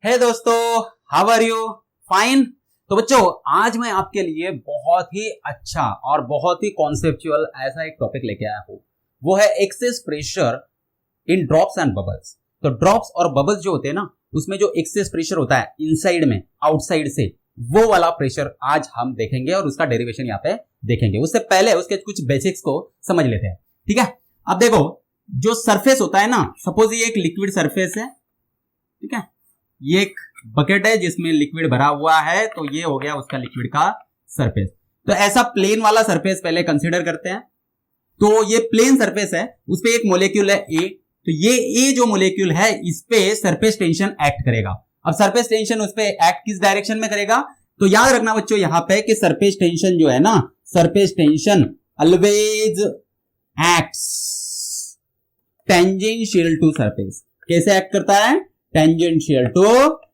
हे दोस्तों, how are you? Fine. तो बच्चों, आज मैं आपके लिए बहुत ही अच्छा और बहुत ही कॉन्सेप्चुअल ऐसा एक टॉपिक लेके आया हूं। वो है excess pressure in drops and bubbles. तो ड्रॉप्स और बबल्स जो होते हैं ना, उसमें जो एक्सेस प्रेशर होता है इनसाइड में, आउटसाइड से, वो वाला प्रेशर आज हम देखेंगे और उसका डेरिवेशन यहाँ पे देखेंगे। उससे पहले उसके कुछ बेसिक्स को समझ लेते हैं, ठीक है। अब देखो, जो सरफेस होता है ना, सपोज ये एक लिक्विड सरफेस है, ठीक है। ये एक बकेट है जिसमें लिक्विड भरा हुआ है, तो ये हो गया उसका लिक्विड का सरफेस। तो ऐसा प्लेन वाला सरफेस पहले कंसीडर करते हैं। तो ये प्लेन सरफेस है, उस पे एक मोलेक्यूल है ए। तो ये ए जो मोलेक्यूल है, इस पे सरफेस टेंशन एक्ट करेगा। अब सरफेस टेंशन उस पे एक्ट किस डायरेक्शन में करेगा? तो याद रखना बच्चों यहां पे कि सरफेस टेंशन जो है ना, surface tension always acts tangential to surface. कैसे एक्ट करता है? टेंजेंशियल टू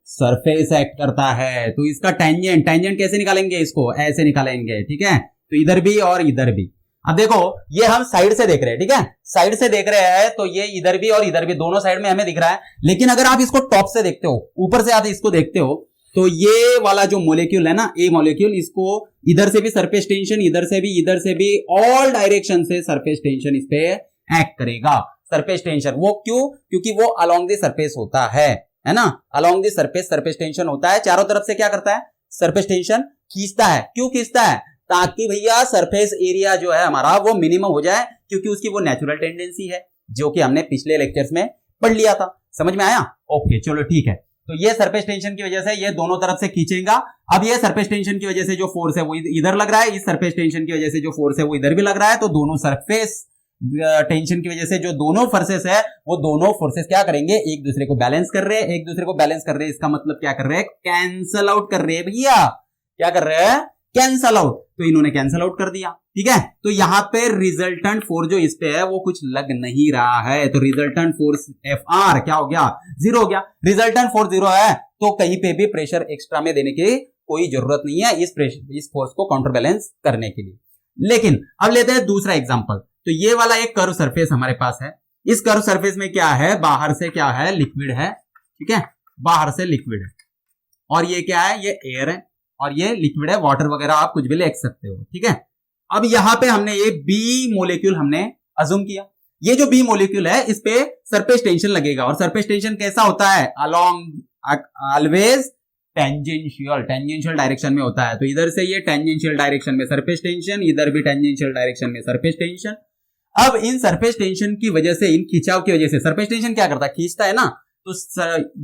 सरफेस एक्ट करता है। तो इसका टेंजेंट कैसे निकालेंगे? इसको ऐसे निकालेंगे, ठीक है। तो इधर भी और इधर भी। अब देखो, ये हम साइड से देख रहे हैं, ठीक है। साइड से देख रहे हैं तो ये इधर भी और इधर भी दोनों साइड में हमें दिख रहा है। लेकिन अगर आप इसको टॉप से देखते हो, ऊपर से आप इसको देखते हो, तो ये वाला जो मोलेक्यूल है ना, ए मोलेक्यूल, इसको इधर से भी सरफेस टेंशन, इधर से भी ऑल डायरेक्शन से सरफेस टेंशन इस पे एक्ट करेगा। सरफेस टेंशन वो क्यों? क्योंकि वो अलोंग द सरफेस होता है ना। अलोंग द सरफेस टेंशन होता है। चारों तरफ से क्या करता है? सरफेस टेंशन खींचता है। क्यों खींचता है? ताकि भैया सरफेस एरिया जो है हमारा वो मिनिमम हो जाए, क्योंकि उसकी वो नेचुरल टेंडेंसी है, जो कि हमने पिछले लेक्चर्स में पढ़ लिया था। समझ में आया? ओके, चलो ठीक है। तो ये सरफेस टेंशन की वजह से ये दोनों तरफ से खींचेगा। अब ये सरफेस टेंशन की वजह से जो फोर्स है वो इधर लग रहा है, इस सरफेस टेंशन की वजह से जो फोर्स है वो इधर भी लग रहा है। तो दोनों सरफेस टेंशन की वजह से जो दोनों फोर्सेस है, वो दोनों फोर्सेस क्या करेंगे? एक दूसरे को बैलेंस कर रहे हैं। एक दूसरे को बैलेंस कर रहे हैं, इसका मतलब क्या कर रहे हैं? कैंसल आउट कर रहे हैं भैया। क्या कर रहे हैं? Cancel out. तो इन्होंने कैंसल आउट कर दिया, ठीक है। तो यहां पे रिजल्टेंट फोर्स जो इस पे है वो कुछ लग नहीं रहा है। तो रिजल्टेंट फोर्स एफ आर क्या हो गया? जीरो हो गया। रिजल्टेंट फोर्स जीरो है तो कहीं पे भी प्रेशर एक्स्ट्रा में देने की कोई जरूरत नहीं है इस फोर्स को काउंटर बैलेंस करने के लिए। लेकिन अब लेते हैं दूसरा एग्जांपल। तो ये वाला एक कर्व सरफेस हमारे पास है। इस कर्व सरफेस में क्या है? बाहर से क्या है? लिक्विड है, ठीक है। बाहर से लिक्विड है और ये क्या है? ये एयर है और ये लिक्विड है, वाटर वगैरह आप कुछ भी ले सकते हो, ठीक है। अब यहां पे हमने ये बी मोलेक्यूल हमने अज्यूम किया। ये जो बी मोलेक्यूल है, इस पे सरफेस टेंशन लगेगा। और सरफेस टेंशन कैसा होता है? अलोंग ऑलवेज टेंजेंशियल डायरेक्शन में होता है। तो इधर से ये टेंजेंशियल डायरेक्शन में सरफेस टेंशन, इधर भी टेंजेंशियल डायरेक्शन में सरफेस टेंशन। अब इन सरफेस टेंशन की वजह से, इन खिंचाव की वजह से, सरफेस टेंशन क्या करता है? खींचता है ना। तो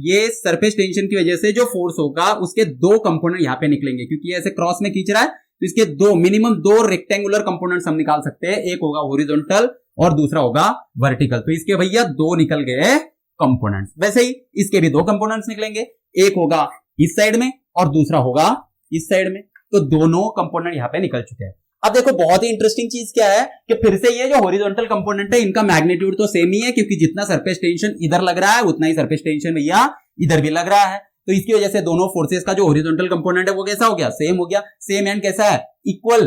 ये सरफेस टेंशन की वजह से जो फोर्स होगा, उसके दो कंपोनेंट यहां पे निकलेंगे। क्योंकि ऐसे क्रॉस में खींच रहा है तो इसके मिनिमम दो रेक्टेंगुलर कंपोनेंट्स हम निकाल सकते हैं। एक होगा हॉरिजॉन्टल और दूसरा होगा वर्टिकल। तो इसके भैया दो निकल गए कंपोनेंट्स। वैसे ही इसके भी दो कंपोनेंट्स निकलेंगे, एक होगा इस साइड में और दूसरा होगा इस साइड में। तो दोनों कंपोनेंट यहां पे निकल चुके हैं। अब देखो, बहुत ही इंटरेस्टिंग चीज क्या है कि फिर से ये जो हॉरिजॉन्टल कंपोनेंट है, इनका मैग्नीट्यूड तो सेम ही है, क्योंकि जितना सरफेस टेंशन इधर लग रहा है उतना ही सरफेस टेंशन भैया इधर भी लग रहा है। तो इसकी वजह से दोनों फोर्सेस का जो हॉरिजॉन्टल कंपोनेंट है वो कैसा हो गया? सेम हो गया। सेम एंड कैसा है? इक्वल,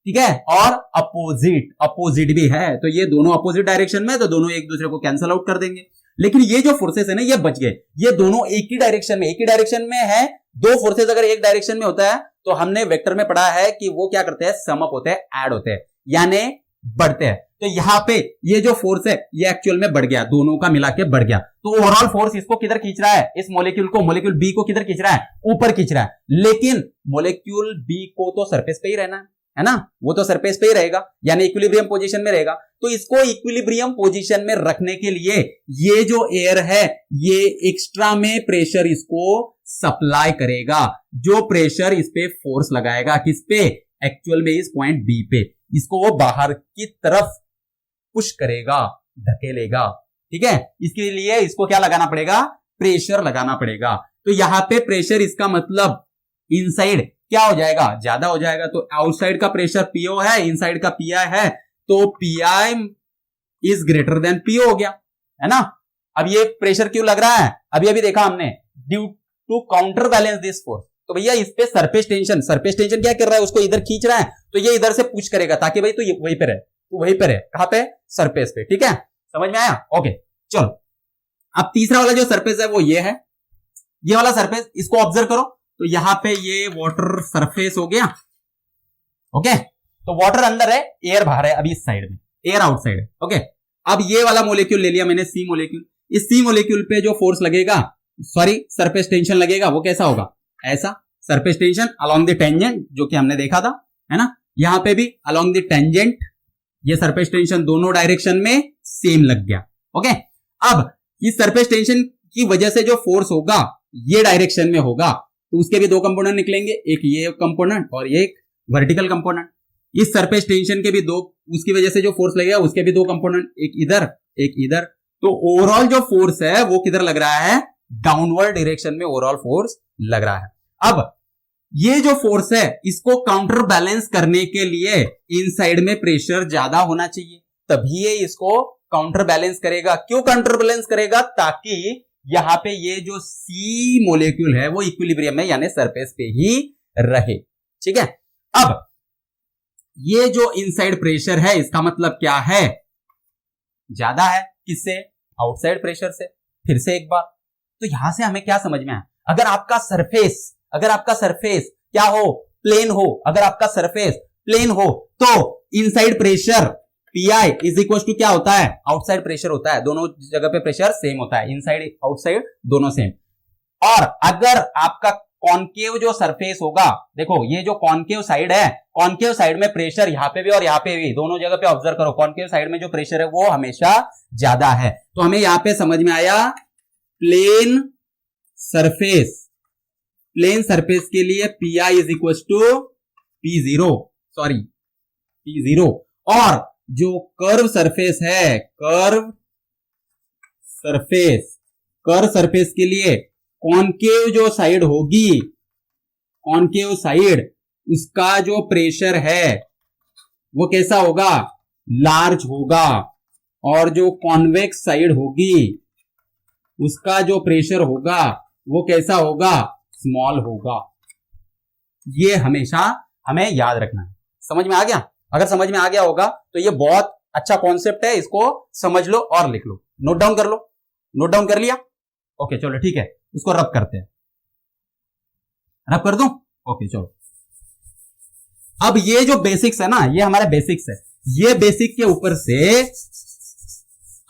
ठीक है। और अपोजिट भी है। तो ये दोनों अपोजिट डायरेक्शन में, तो दोनों एक दूसरे को कैंसल आउट कर देंगे। लेकिन ये जो फोर्सेस है ना, ये बच गए। ये दोनों एक ही डायरेक्शन में है। दो फोर्सेस अगर एक डायरेक्शन में होता है तो हमने वेक्टर में पढ़ा है कि वो क्या करते हैं? सम अप होते हैं, ऐड होते हैं, यानी बढ़ते हैं। तो यहां पे ये जो फोर्स है ये एक्चुअल में बढ़ गया, दोनों का मिला के बढ़ गया। तो ओवरऑल फोर्स इसको किधर खींच रहा है? इस मोलेक्यूल बी को किधर खींच रहा है? ऊपर खींच रहा है। लेकिन मोलेक्यूल बी को तो सरफेस पे ही रहना है ना, वो तो सरफेस पे ही रहेगा, यानी इक्विलिब्रियम पोजीशन में रहेगा। तो इसको इक्विलिब्रियम पोजीशन में रखने के लिए ये जो एयर है, ये एक्स्ट्रा में प्रेशर इसको सप्लाई करेगा। जो प्रेशर इस पे फोर्स लगाएगा, किस पे? एक्चुअल में इस पॉइंट बी पे, इसको वो बाहर की तरफ पुश करेगा, धकेलेगा, ठीक है। इसके लिए इसको क्या लगाना पड़ेगा? प्रेशर लगाना पड़ेगा। तो यहां पे प्रेशर, इसका मतलब इनसाइड क्या हो जाएगा? ज्यादा हो जाएगा। तो आउटसाइड का प्रेशर पीओ है, इनसाइड का पीआई है, तो pi is greater than PO हो गया, है ना। अब ये प्रेशर क्यों लग रहा है? अभी देखा हमने, due to counter balance this force. तो भैया इस पे सरफेस टेंशन क्या कर रहा है? उसको इधर खींच रहा है, तो ये इधर से पुश करेगा ताकि भाई तो वहीं पे रहे, तो वहीं पे रहे। कहां पे? सरफेस पे, ठीक है। समझ में आया? ओके, चलो। अब तीसरा वाला जो सरफेस है वो ये है। ये वाला सरफेस, इसको ऑब्जर्व करो, तो यहां पे ये वाटर सरफेस हो गया, ओके। तो वाटर अंदर है, एयर बाहर है, अभी इस साइड में एयर आउटसाइड है, ओके। अब ये वाला मोलिक्यूल ले लिया मैंने, सी मोलिक्यूल। इस सी मोलिक्यूल पे जो फोर्स लगेगा, सॉरी सरफेस टेंशन लगेगा, वो कैसा होगा, ऐसा surface tension along the tangent, जो कि हमने देखा था, है ना। यहां पे भी अलोंग द टेंजेंट ये सरफेस टेंशन दोनों डायरेक्शन में सेम लग गया, ओके। अब इस सरफेस टेंशन की वजह से जो फोर्स होगा ये डायरेक्शन में होगा, तो उसके भी दो कंपोनेंट निकलेंगे, एक ये कंपोनेंट और एक वर्टिकल कंपोनेंट। इस सरफेस टेंशन के भी दो, उसकी वजह से जो फोर्स लगेगा उसके भी दो कंपोनेंट, एक इधर एक इधर। तो ओवरऑल जो फोर्स है वो किधर लग रहा है, डाउनवर्ड डायरेक्शन में ओवरऑल फोर्स लग रहा है। अब ये जो फोर्स है इसको काउंटर बैलेंस करने के लिए इनसाइड में प्रेशर ज्यादा होना चाहिए, तभी ये इसको काउंटर बैलेंस करेगा। क्यों काउंटर बैलेंस करेगा, ताकि यहां पे ये जो सी मोलेक्यूल है वो इक्विलिब्रियम में यानी सरफेस पे ही रहे, ठीक है। अब ये जो इनसाइड प्रेशर है इसका मतलब क्या है, ज्यादा है, किससे, आउटसाइड प्रेशर से। फिर से एक बार, तो यहां से हमें क्या समझ में आया, अगर आपका सरफेस क्या हो, प्लेन हो, अगर आपका सरफेस प्लेन हो तो inside pressure Pi is equal to क्या होता है, आउटसाइड प्रेशर होता है। दोनों जगह पे प्रेशर सेम होता है, इनसाइड आउटसाइड दोनों सेम। और अगर आपका कॉनकेव जो सरफेस होगा, देखो ये जो कॉनकेव साइड है, कॉनकेव साइड में प्रेशर यहां पे भी और यहां पे भी, दोनों जगह पे ऑब्जर्व करो, कॉनकेव साइड में जो प्रेशर है वो हमेशा ज्यादा है। तो हमें यहां पे समझ में आया, प्लेन सरफेस के लिए Pi is equal to P0, और जो कर्व सरफेस है, कर्व सरफेस के लिए कॉनकेव जो साइड होगी, कॉनकेव साइड उसका जो प्रेशर है वो कैसा होगा, लार्ज होगा, और जो कॉन्वेक्स साइड होगी उसका जो प्रेशर होगा वो कैसा होगा, स्मॉल होगा। ये हमेशा हमें याद रखना है। समझ में आ गया? अगर समझ में आ गया होगा तो ये बहुत अच्छा कॉन्सेप्ट है, इसको समझ लो और लिख लो, नोट डाउन कर लो। नोट डाउन कर लिया? ओके चलो ठीक है, उसको रब करते हैं। रब कर दूं? ओके चलो। अब ये जो बेसिक्स है ना, ये हमारा बेसिक्स है, ये बेसिक के ऊपर से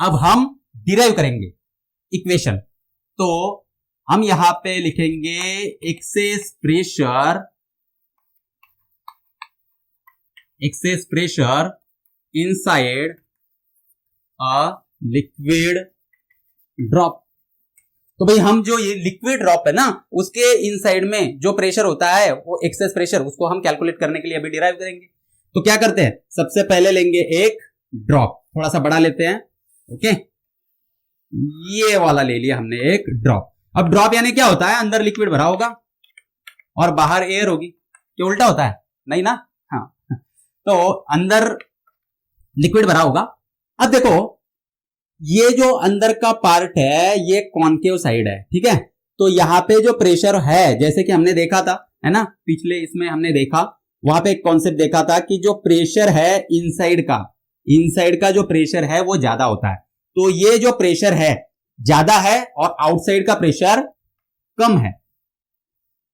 अब हम डिराइव करेंगे इक्वेशन। तो हम यहां पे लिखेंगे excess pressure inside a liquid drop. तो भाई हम जो ये लिक्विड ड्रॉप है ना, उसके इनसाइड में जो प्रेशर होता है वो एक्सेस प्रेशर, उसको हम कैलकुलेट करने के लिए अभी डिराइव करेंगे। तो क्या करते हैं, सबसे पहले लेंगे एक ड्रॉप, थोड़ा सा बड़ा लेते हैं, ओके। ये वाला ले लिया हमने एक ड्रॉप। अब ड्रॉप यानी क्या होता है, अंदर लिक्विड भरा होगा और बाहर एयर होगी। क्या उल्टा होता है? नहीं ना? हाँ। तो अंदर लिक्विड भरा होगा। अब देखो ये जो अंदर का पार्ट है ये कॉनकेव साइड है, ठीक है। तो यहां पे जो प्रेशर है, जैसे कि हमने देखा था, है ना, पिछले इसमें हमने देखा, वहां पे एक कॉन्सेप्ट देखा था कि जो प्रेशर है इनसाइड का जो प्रेशर है वो ज्यादा होता है। तो ये जो प्रेशर है ज्यादा है और आउटसाइड का प्रेशर कम है,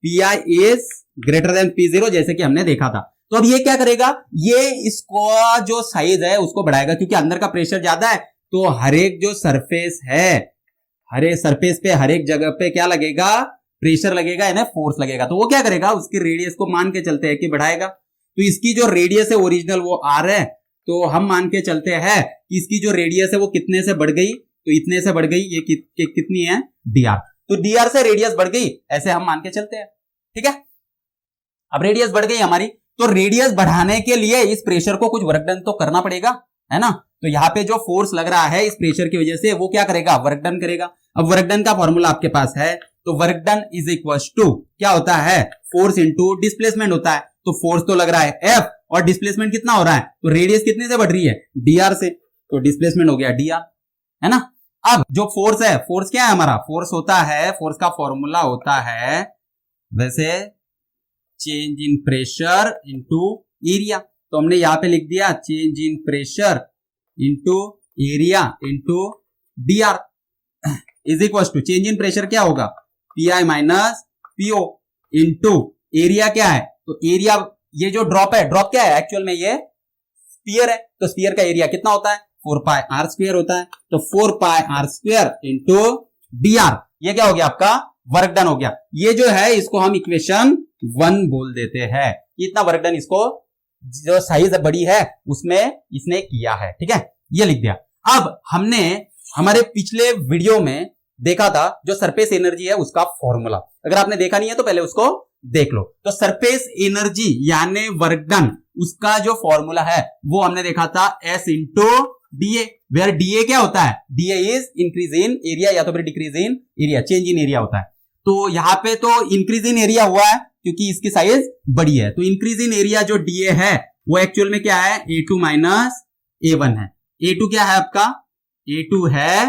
Pi is greater than P0, जैसे कि हमने देखा था। तो अब ये क्या करेगा, ये इसको जो साइज है उसको बढ़ाएगा, क्योंकि अंदर का प्रेशर ज्यादा है। तो हर एक जो सरफेस है, हर एक सरफेस पे हर एक जगह पे क्या लगेगा, प्रेशर लगेगा, यानी फोर्स लगेगा। तो वो क्या करेगा, उसकी रेडियस को मान के चलते हैं कि बढ़ाएगा। तो इसकी जो रेडियस है ओरिजिनल वो R है, तो हम मान के चलते हैं कि इसकी जो रेडियस है वो कितने से बढ़ गई, तो इतने से बढ़ गई, ये कितनी है, dr। तो dr से रेडियस बढ़ गई, ऐसे हम मान के चलते हैं, ठीक है। अब रेडियस बढ़ गई हमारी, तो रेडियस बढ़ाने के लिए इस प्रेशर को कुछ वर्क डन तो करना पड़ेगा, है ना। तो यहाँ पे जो फोर्स लग रहा है इस प्रेशर की वजह से, वो क्या करेगा, वर्क डन करेगा। अब वर्क डन का फॉर्मूला आपके पास है, तो work done is equal to क्या होता है, फोर्स इंटू डिस्प्लेसमेंट होता है। तो फोर्स तो लग रहा है F और डिस्प्लेसमेंट कितना हो रहा है, तो रेडियस कितने से बढ़ रही है, dr से, तो डिस्प्लेसमेंट हो गया dr, है ना। अब जो फोर्स है, फोर्स क्या है हमारा, फोर्स होता है, फोर्स का फॉर्मूला होता है वैसे change in pressure into area. तो हमने यहां पे लिख दिया change in pressure into area into dr is equal to change in pressure क्या होगा, P I minus P O into area क्या है, तो एरिया ये जो ड्रॉप है, ड्रॉप क्या है एक्चुअल में, ये स्फीयर है, तो स्फीयर का एरिया कितना होता है 4 पाई आर स्क्वायर होता है, तो 4 pi r square into D r, ये क्या हो गया आपका वर्क डन हो गया। ये जो है इसको हम इक्वेशन 1 बोल देते हैं, इतना वर्क डन इसको जो साइज बड़ी है उसमें इसने किया है, ठीक है, ये लिख दिया। अब हमने हमारे पिछले वीडियो में देखा था जो सरफेस एनर्जी है उसका फॉर्मूला, अगर आपने देखा नहीं है तो पहले उसको देख लो। तो सरफेस एनर्जी यानी वर्क डन, उसका जो फॉर्मूला है वो हमने देखा था S into D A, where D A क्या होता है, D A is increase in area या तो फिर decrease in area, change in area होता है। तो यहां पे तो इंक्रीज इन एरिया हुआ है क्योंकि इसकी साइज बड़ी है, तो इंक्रीज इन एरिया जो डीए है वो एक्चुअल में क्या है A2 माइनस A1 है। A2 क्या है आपका, A2 है,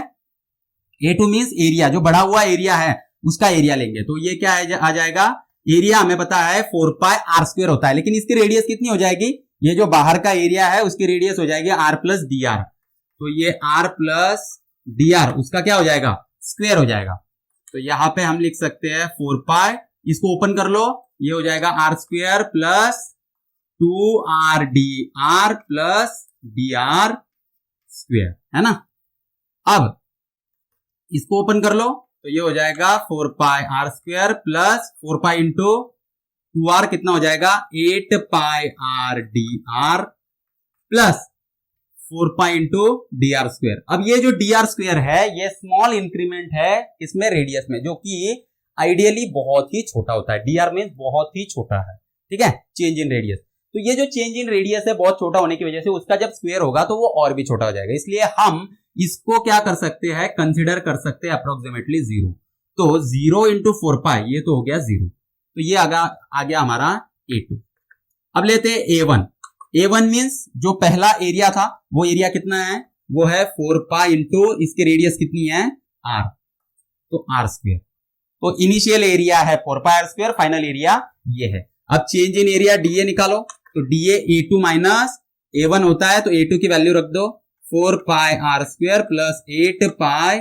A2 मींस एरिया, जो बढ़ा हुआ एरिया है उसका एरिया लेंगे, तो ये क्या है आ जाएगा, एरिया हमें पता है 4 पाई आर स्क्वायर होता है, लेकिन इसकी रेडियस कितनी हो जाएगी, ये जो बाहर का एरिया है उसकी रेडियस हो जाएगी आर प्लस डी आर, तो ये आर प्लस डी आर उसका क्या हो जाएगा स्क्वायर हो जाएगा। तो यहां पे हम लिख सकते हैं 4 पाई, इसको ओपन कर लो, ये हो जाएगा R square plus 2 R D R plus D are square, है ना। अब इसको ओपन कर लो तो ये हो जाएगा 4 pi r square plus 4 pi into 2r कितना हो जाएगा 8 pi R D R plus 4 pi into D R square. अब ये जो डी आर स्क्वायर है ये स्मॉल इंक्रीमेंट है इसमें रेडियस में, जो कि आइडियली बहुत ही छोटा होता है, डी आर मींस बहुत ही छोटा है, ठीक है, चेंज इन रेडियस। तो ये जो चेंज इन रेडियस है बहुत छोटा होने की वजह से उसका जब स्क्वायर होगा तो वो और भी छोटा हो जाएगा, इसलिए हम इसको क्या कर सकते हैं, कंसिडर कर सकते हैं अप्रोक्सीमेटली 0। तो 0 इंटू 4 पाई ये तो हो गया 0, तो ये आ गया हमारा A2। अब लेते हैं A1। A1 मींस जो पहला एरिया था वो एरिया कितना है, वो है 4 पाई इंटू इसकी रेडियस कितनी है R, तो R स्क्वायर। तो इनिशियल एरिया है 4 पाई R स्क्वायर, फाइनल एरिया ये है। अब चेंज इन एरिया DA निकालो, तो DA A2 माइनस A1 होता है, तो A2 की वैल्यू रख दो 4 pi r square plus 8 pi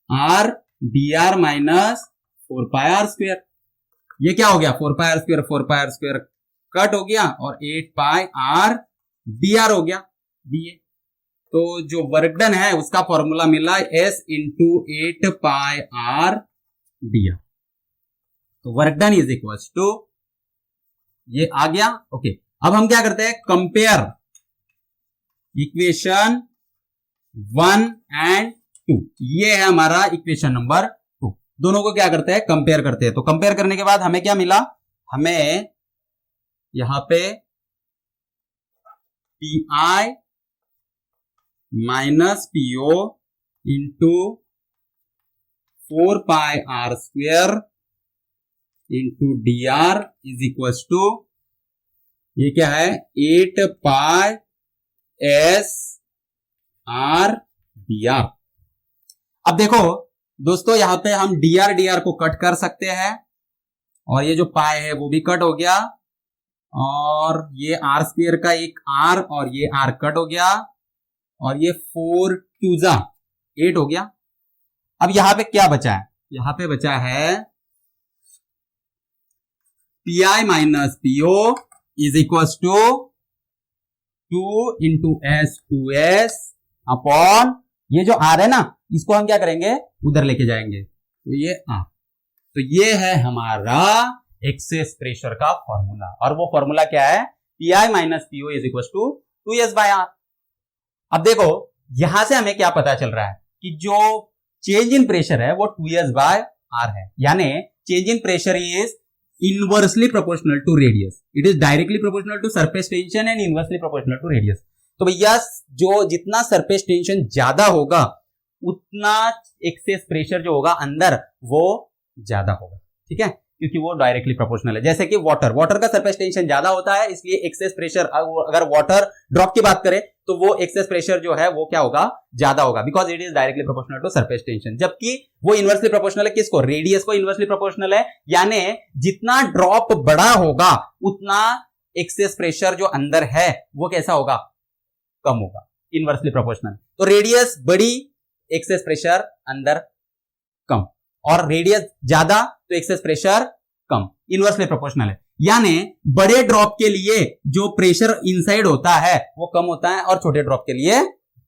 R D r minus 4 pi r square. ये क्या हो गया 4 pi r square, 4 pi r square cut हो गया और 8 पाई आर डी आर हो गया डीए। तो जो वर्क डन है उसका फॉर्मूला मिला S into 8 pi R D R. तो work done is equal to ये आ गया, ओके। अब हम क्या करते हैं, कंपेयर इक्वेशन 1 एंड 2, ये है हमारा इक्वेशन नंबर 2। दोनों को क्या करते हैं, कंपेयर करते हैं। तो कंपेयर करने के बाद हमें क्या मिला, हमें यहां पे P I minus P O into 4 pi R square into D R is equal to ये क्या है 8 pi S R D R. अब देखो दोस्तों यहां पे हम डी आर को कट कर सकते हैं और ये जो पाई है वो भी कट हो गया और ये आर स्क्वायर का एक आर और ये आर कट हो गया और ये 4 2 8 हो गया। अब यहां पे क्या बचा है, यहां पे बचा है P I minus PO is equal to 2 into S 2s upon ये जो आर है ना इसको हम क्या करेंगे उधर लेके जाएंगे, तो ये आर। तो ये है हमारा एक्सेस प्रेशर का फॉर्मूला और वो फॉर्मूला क्या है P I minus PO is equal to 2s by R. अब देखो यहां से हमें क्या पता चल रहा है कि जो चेंज इन प्रेशर है वो 2s बाय आर है, यानी change in pressure is inversely proportional to radius, it is directly proportional to surface tension and inversely proportional to radius. तो भैया जो जितना सरफेस टेंशन ज्यादा होगा उतना एक्सेस प्रेशर जो होगा अंदर वो ज्यादा होगा, ठीक है, क्योंकि वो डायरेक्टली प्रोपोर्शनल है। जैसे कि वाटर का सरफेस टेंशन ज्यादा होता है इसलिए एक्सेस प्रेशर, अगर वाटर ड्रॉप की बात करें तो वो एक्सेस प्रेशर जो है वो क्या होगा ज्यादा होगा, because it is directly proportional to surface tension. जबकि वो इनवर्सली प्रोपोर्शनल है किसको, रेडियस को इनवर्सली प्रोपोर्शनल है, यानी जितना ड्रॉप बड़ा होगा उतना एक्सेस प्रेशर जो अंदर है वो कैसा होगा, कम होगा, इनवर्सली प्रोपोर्शनल। तो रेडियस बड़ी, एक्सेस प्रेशर अंदर कम, और रेडियस ज्यादा तो एक्सेस प्रेशर कम, इनवर्सली प्रोपोर्शनल है। यानी बड़े ड्रॉप के लिए जो प्रेशर इनसाइड होता है वो कम होता है और छोटे ड्रॉप के लिए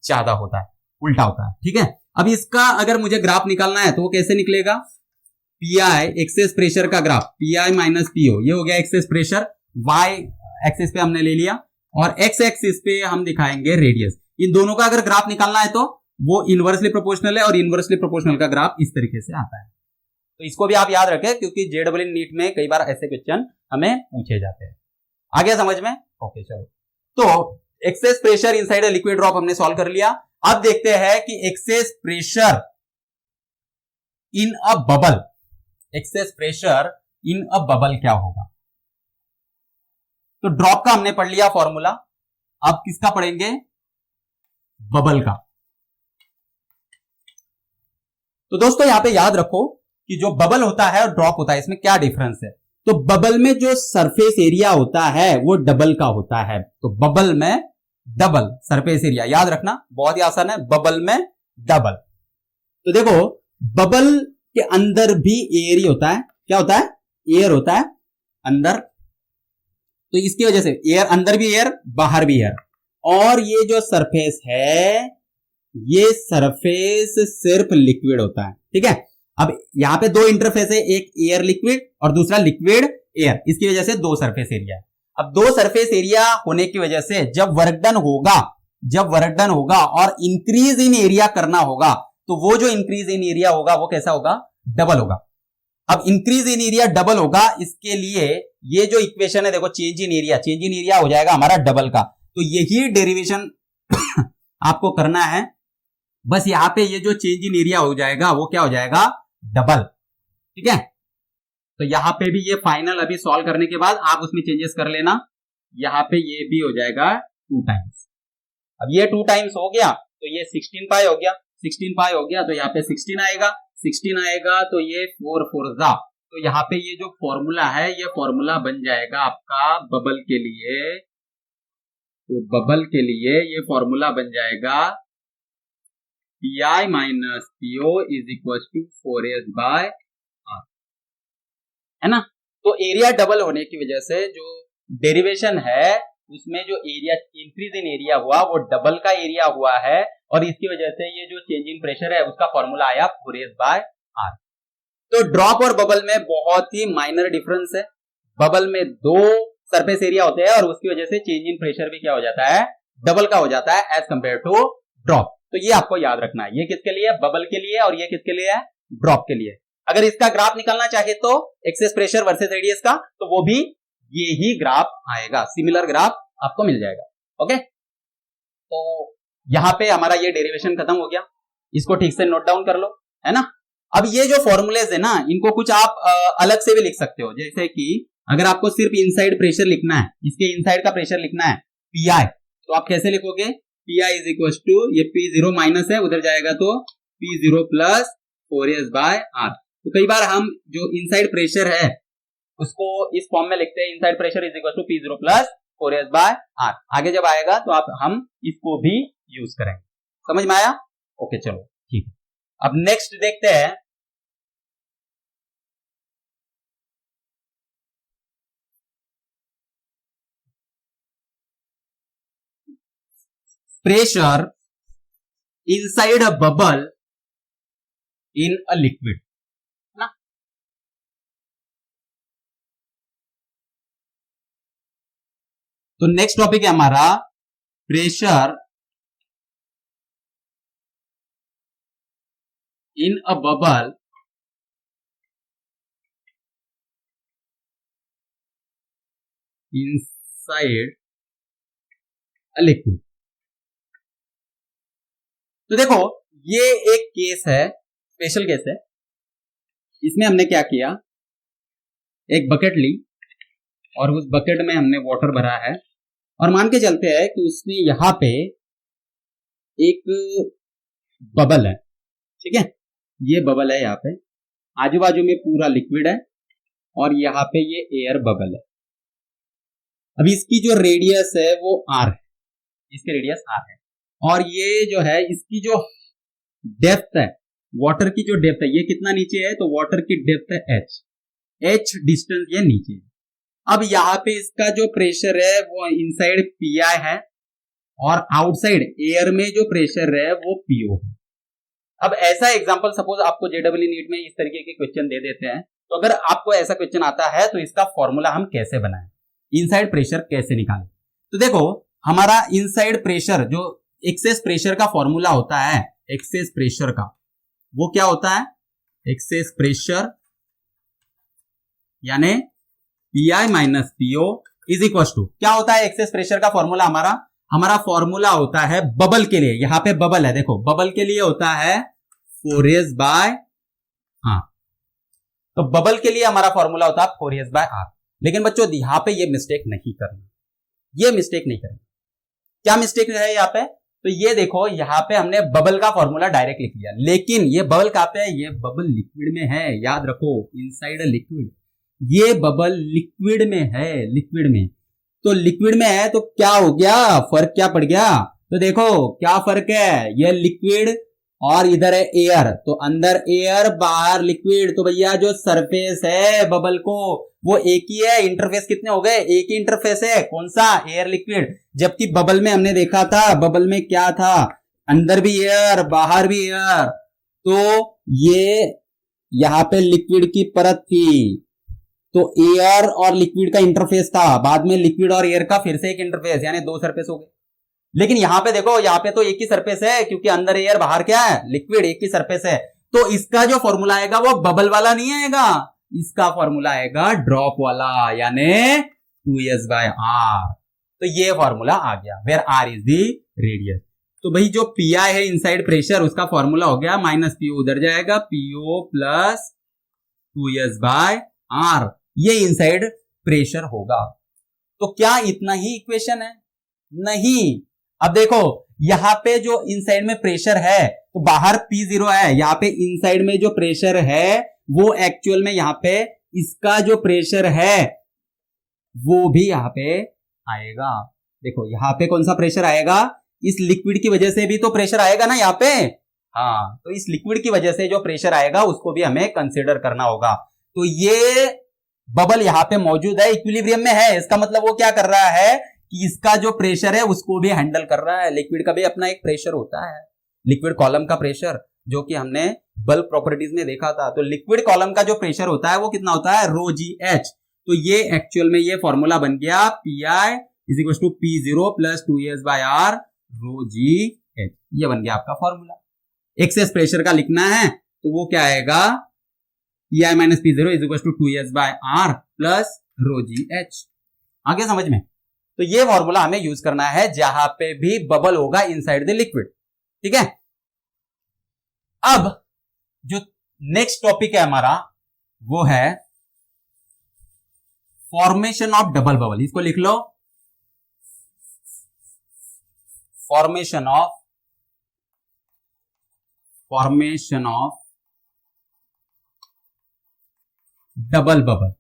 ज्यादा होता है, उल्टा होता है। ठीक है, अब इसका अगर मुझे ग्राफ निकालना है तो वो कैसे निकलेगा? पीआई एक्सेस प्रेशर का ग्राफ, पीआई माइनस पीओ, ये हो गया एक्सेस प्रेशर, वाई एक्सिस पे हमने ले लिया और एक्स एक्सिस पे हम दिखाएंगे रेडियस। इन दोनों का अगर ग्राफ निकालना है तो वो इनवर्सली प्रोपोर्शनल है और इनवर्सली प्रोपोर्शनल का ग्राफ इस तरीके से आता है। तो इसको भी आप याद रखें क्योंकि जेडब्ल्यू नीट में कई बार ऐसे क्वेश्चन हमें पूछे जाते हैं। आ गया समझ में? ओके चलो, तो excess pressure inside a liquid drop हमने सॉल्व कर लिया। अब देखते हैं कि excess pressure in a bubble, excess pressure in a bubble क्या होगा? तो ड्रॉप का हमने पढ़ लिया फॉर्मूला, अब किसका पढ़ेंगे? बबल का। तो दोस्तों यहां पे याद रखो कि जो बबल होता है और ड्रॉप होता है इसमें क्या डिफरेंस है। तो बबल में जो सरफेस एरिया होता है वो डबल का होता है। तो बबल में डबल सरफेस एरिया, याद रखना, बहुत ही आसान है, बबल में डबल। तो देखो बबल के अंदर भी एयर ही होता है। क्या होता है? एयर होता है अंदर। तो इसकी वजह से एयर, अंदर भी एयर बाहर भी एयर, और ये जो सरफेस है ये सरफेस सिर्फ लिक्विड होता है। ठीक है, अब यहां पे दो इंटरफेस है, एक एयर लिक्विड और दूसरा लिक्विड एयर, इसकी वजह से दो सरफेस एरिया है। अब दो सरफेस एरिया होने की वजह से जब वर्क डन होगा और इंक्रीज इन एरिया करना होगा तो वो जो इंक्रीज इन एरिया होगा वो कैसा होगा? डबल होगा। अब इंक्रीज इन एरिया डबल होगा, इसके लिए ये जो इक्वेशन है देखो, चेंज इन एरिया हो जाएगा हमारा डबल का। तो यही डेरिवेशन आपको करना है, बस यहां पे ये जो चेंज इन एरिया हो जाएगा वो क्या हो जाएगा? डबल। ठीक है, तो यहां पे भी ये फाइनल अभी सॉल्व करने के बाद आप उसमें चेंजेस कर लेना। यहां पे ये भी हो जाएगा 2 टाइम्स। अब ये 2 टाइम्स हो गया तो ये 16 पाई हो गया, 16 पाई हो गया तो यहाँ पे 16 आएगा, 16 आएगा तो ये 4 4 जा। तो यहाँ पे ये जो फॉर्मूला है ये फॉर्मूला बन जाएगा आपका बबल के लिए। तो बबल के लिए ये फॉर्मूला बन जाएगा Pi minus PO is equal to 4S by R, है ना। तो एरिया डबल होने की वजह से जो डेरिवेशन है उसमें जो एरिया इंक्रीज इन एरिया हुआ वो डबल का एरिया हुआ है, और इसकी वजह से ये जो चेंज इन प्रेशर है उसका फॉर्मूला आया 4S बाय R। तो ड्रॉप और बबल में बहुत ही माइनर डिफरेंस है। बबल में दो सरफेस एरिया होते हैं और उसकी वजह से चेंज इन प्रेशर भी क्या हो जाता है? डबल का हो जाता है एज कंपेयर टू ड्रॉप। तो ये आपको याद रखना है, ये किसके लिए? बबल के लिए, और ये किसके लिए है? ड्रॉप के लिए। अगर इसका ग्राफ निकालना चाहे तो एक्सेस प्रेशर वर्सेस रेडियस का, तो वो भी ये ही ग्राफ आएगा, सिमिलर ग्राफ आपको मिल जाएगा। ओके, तो यहां पे हमारा ये डेरिवेशन खत्म हो गया, इसको ठीक से नोट डाउन कर लो, है ना। अब ये जो फॉर्मूलेज है ना, इनको कुछ आप अलग से भी लिख सकते हो। जैसे कि अगर आपको सिर्फ इनसाइड प्रेशर लिखना है, इसके इनसाइड का प्रेशर लिखना है पीआई, तो आप कैसे लिखोगे? पीआई इज इक्वल टू, ये P0 माइनस है उधर जाएगा तो P0 plus 4S by R। तो कई बार हम जो इनसाइड प्रेशर है उसको इस फॉर्म में लिखते हैं, inside pressure is equal to P0 plus 4S by R। आगे जब आएगा तो आप हम इसको भी यूज करेंगे। समझ में आया? ओके चलो ठीक है, अब नेक्स्ट देखते हैं। Pressure inside a bubble in a liquid, ना। तो नेक्स्ट टॉपिक है हमारा pressure in a bubble inside a liquid. तो देखो ये एक केस है, स्पेशल केस है। इसमें हमने क्या किया, एक बकेट ली और उस बकेट में हमने वाटर भरा है, और मान के चलते हैं कि उसने यहां पे एक बबल है, ठीक है, ये बबल है, यहाँ पे आजू बाजू में पूरा लिक्विड है और यहाँ पे ये एयर बबल है। अब इसकी जो रेडियस है वो R है, इसकी रेडियस R है, और ये जो है इसकी जो डेप्थ है, वाटर की जो डेप्थ है, ये कितना नीचे है, तो वाटर की डेप्थ है H, h डिस्टेंस ये नीचे। अब यहाँ पे इसका जो प्रेशर है वो इनसाइड पी है और आउटसाइड एयर में जो प्रेशर है वो पीओ है। अब ऐसा एग्जांपल सपोज आपको जेडब्ल्यू नीट में इस तरीके के क्वेश्चन दे देते हैं, तो अगर आपको ऐसा क्वेश्चन आता है तो इसका फॉर्मूला हम कैसे बनाएं, इनसाइड प्रेशर कैसे निकालें। तो देखो हमारा इनसाइड प्रेशर जो एक्सेस प्रेशर का फॉर्मूला होता है, एक्सेस प्रेशर का वो क्या होता है, एक्सेस प्रेशर यानी P I minus PO is equal to क्या होता है एक्सेस प्रेशर का फॉर्मूला हमारा फॉर्मूला होता है बबल के लिए, यहां पे बबल है, देखो बबल के लिए होता है 4s बाय आर। तो बबल के लिए हमारा फॉर्मूला होता है 4s बाय आर। लेकिन बच्चों यहां पे ये मिस्टेक नहीं करना, ये मिस्टेक नहीं करना। क्या मिस्टेक है यहां पे, तो ये देखो यहां पे हमने बबल का फॉर्मूला डायरेक्ट लिख लिया, लेकिन ये बबल कहां पे है, ये बबल लिक्विड में है, याद रखो इनसाइड लिक्विड, ये बबल लिक्विड में है, लिक्विड में। तो लिक्विड में है तो क्या हो गया, फर्क क्या पड़ गया, तो देखो क्या फर्क है, ये लिक्विड और इधर है एयर, तो अंदर एयर बाहर लिक्विड। तो भैया जो सरफेस है बबल को वो एक ही है, इंटरफेस कितने हो गए, एक ही इंटरफेस है, कौन सा, एयर लिक्विड। जबकि बबल में हमने देखा था, बबल में क्या था, अंदर भी एयर बाहर भी एयर। तो ये यहां पे लिक्विड की परत थी, तो एयर और लिक्विड का इंटरफेस था, बाद में लिक्विड और एयर का फिर से एक इंटरफेस, यानी दो सरफेस हो गए। लेकिन यहां पे देखो, यहां पे तो एक ही सरफेस है, क्योंकि अंदर एयर बाहर क्या है, लिक्विड, एक ही सरफेस है। तो इसका जो फॉर्मूला आएगा वो बबल वाला नहीं आएगा, इसका फॉर्मूला आएगा ड्रॉप वाला, यानी 2s बाय आर। तो ये फॉर्मूला आ गया, where R is the radius. तो भाई जो पीआई है इनसाइड प्रेशर, उसका फॉर्मूला हो गया माइनस पीओ, उधर जाएगा P O plus 2s by R, ये इनसाइड प्रेशर होगा। तो क्या इतना ही इक्वेशन है, नहीं। अब देखो यहां पे जो इनसाइड में प्रेशर है तो बाहर P0 है, यहां पे इनसाइड में जो प्रेशर है वो एक्चुअल में यहां पे इसका जो प्रेशर है वो भी यहां पे आएगा। देखो यहां पे कौन सा प्रेशर आएगा, इस लिक्विड की वजह से भी तो प्रेशर आएगा ना यहाँ पे, हाँ, तो इस लिक्विड की वजह से जो प्रेशर आएगा उसको भी हमें कंसिडर करना होगा। तो ये बबल यहां पे मौजूद है, इक्विलिब्रियम में है, इसका मतलब वो क्या कर रहा है कि इसका जो प्रेशर है उसको भी हैंडल कर रहा है। लिक्विड का भी अपना एक प्रेशर होता है, लिक्विड कॉलम का प्रेशर, जो कि हमने बल्क प्रॉपर्टीज में देखा था। तो लिक्विड कॉलम का जो प्रेशर होता है वो कितना होता है, रो जी एच। तो ये एक्चुअल में ये फॉर्मूला बन गया P I is equal to P0 plus 2s by R rho G H, ये बन गया आपका फॉर्मूला। एक्सेस प्रेशर का लिखना है तो वो क्या आएगा, Pi minus P0 is equal to 2s by R plus rho G H. आगे समझ में, तो ये फॉर्मूला हमें यूज करना है जहां पे भी बबल होगा इनसाइड द लिक्विड, ठीक है। अब जो नेक्स्ट टॉपिक है हमारा वो है फॉर्मेशन ऑफ डबल बबल, इसको लिख लो, फॉर्मेशन ऑफ डबल बबल।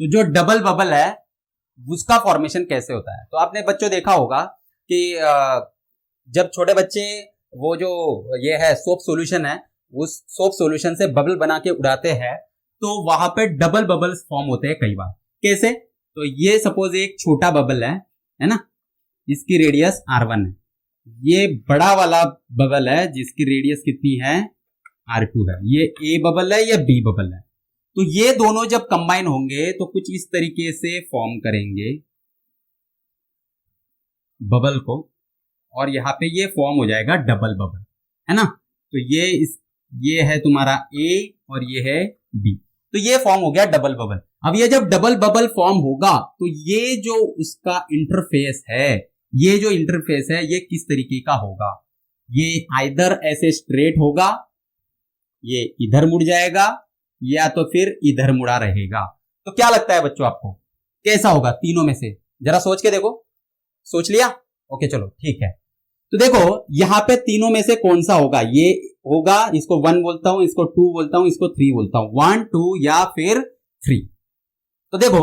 तो जो डबल बबल है उसका फॉर्मेशन कैसे होता है, तो आपने बच्चों देखा होगा कि जब छोटे बच्चे वो जो ये है सोप सॉल्यूशन है, उस सोप सॉल्यूशन से बबल बना के उड़ाते हैं तो वहां पे डबल बबल्स फॉर्म होते हैं कई बार। कैसे, तो ये सपोज एक छोटा बबल है ना, इसकी रेडियस R1 है, ये बड़ा वाला बबल है जिसकी रेडियस कितनी है R2 है, ये A बबल है, ये B बबल है। तो ये दोनों जब कंबाइन होंगे तो कुछ इस तरीके से फॉर्म करेंगे बबल को, और यहां पे ये फॉर्म हो जाएगा डबल बबल, है ना। तो ये है तुम्हारा A और ये है B, तो ये फॉर्म हो गया डबल बबल। अब ये जब डबल बबल फॉर्म होगा तो ये जो उसका इंटरफेस है, ये जो इंटरफेस है ये किस तरीके का होगा, ये आइदर ऐसे स्ट्रेट होगा, ये इधर मुड़ जाएगा, या तो फिर इधर मुड़ा रहेगा। तो क्या लगता है बच्चों आपको कैसा होगा तीनों में से, जरा सोच के देखो, सोच लिया, ओके चलो ठीक है। तो देखो यहां पे तीनों में से कौन सा होगा, ये होगा, इसको 1 बोलता हूं, इसको 2 बोलता हूं, इसको 3 बोलता हूं, 1 2 या फिर 3। तो देखो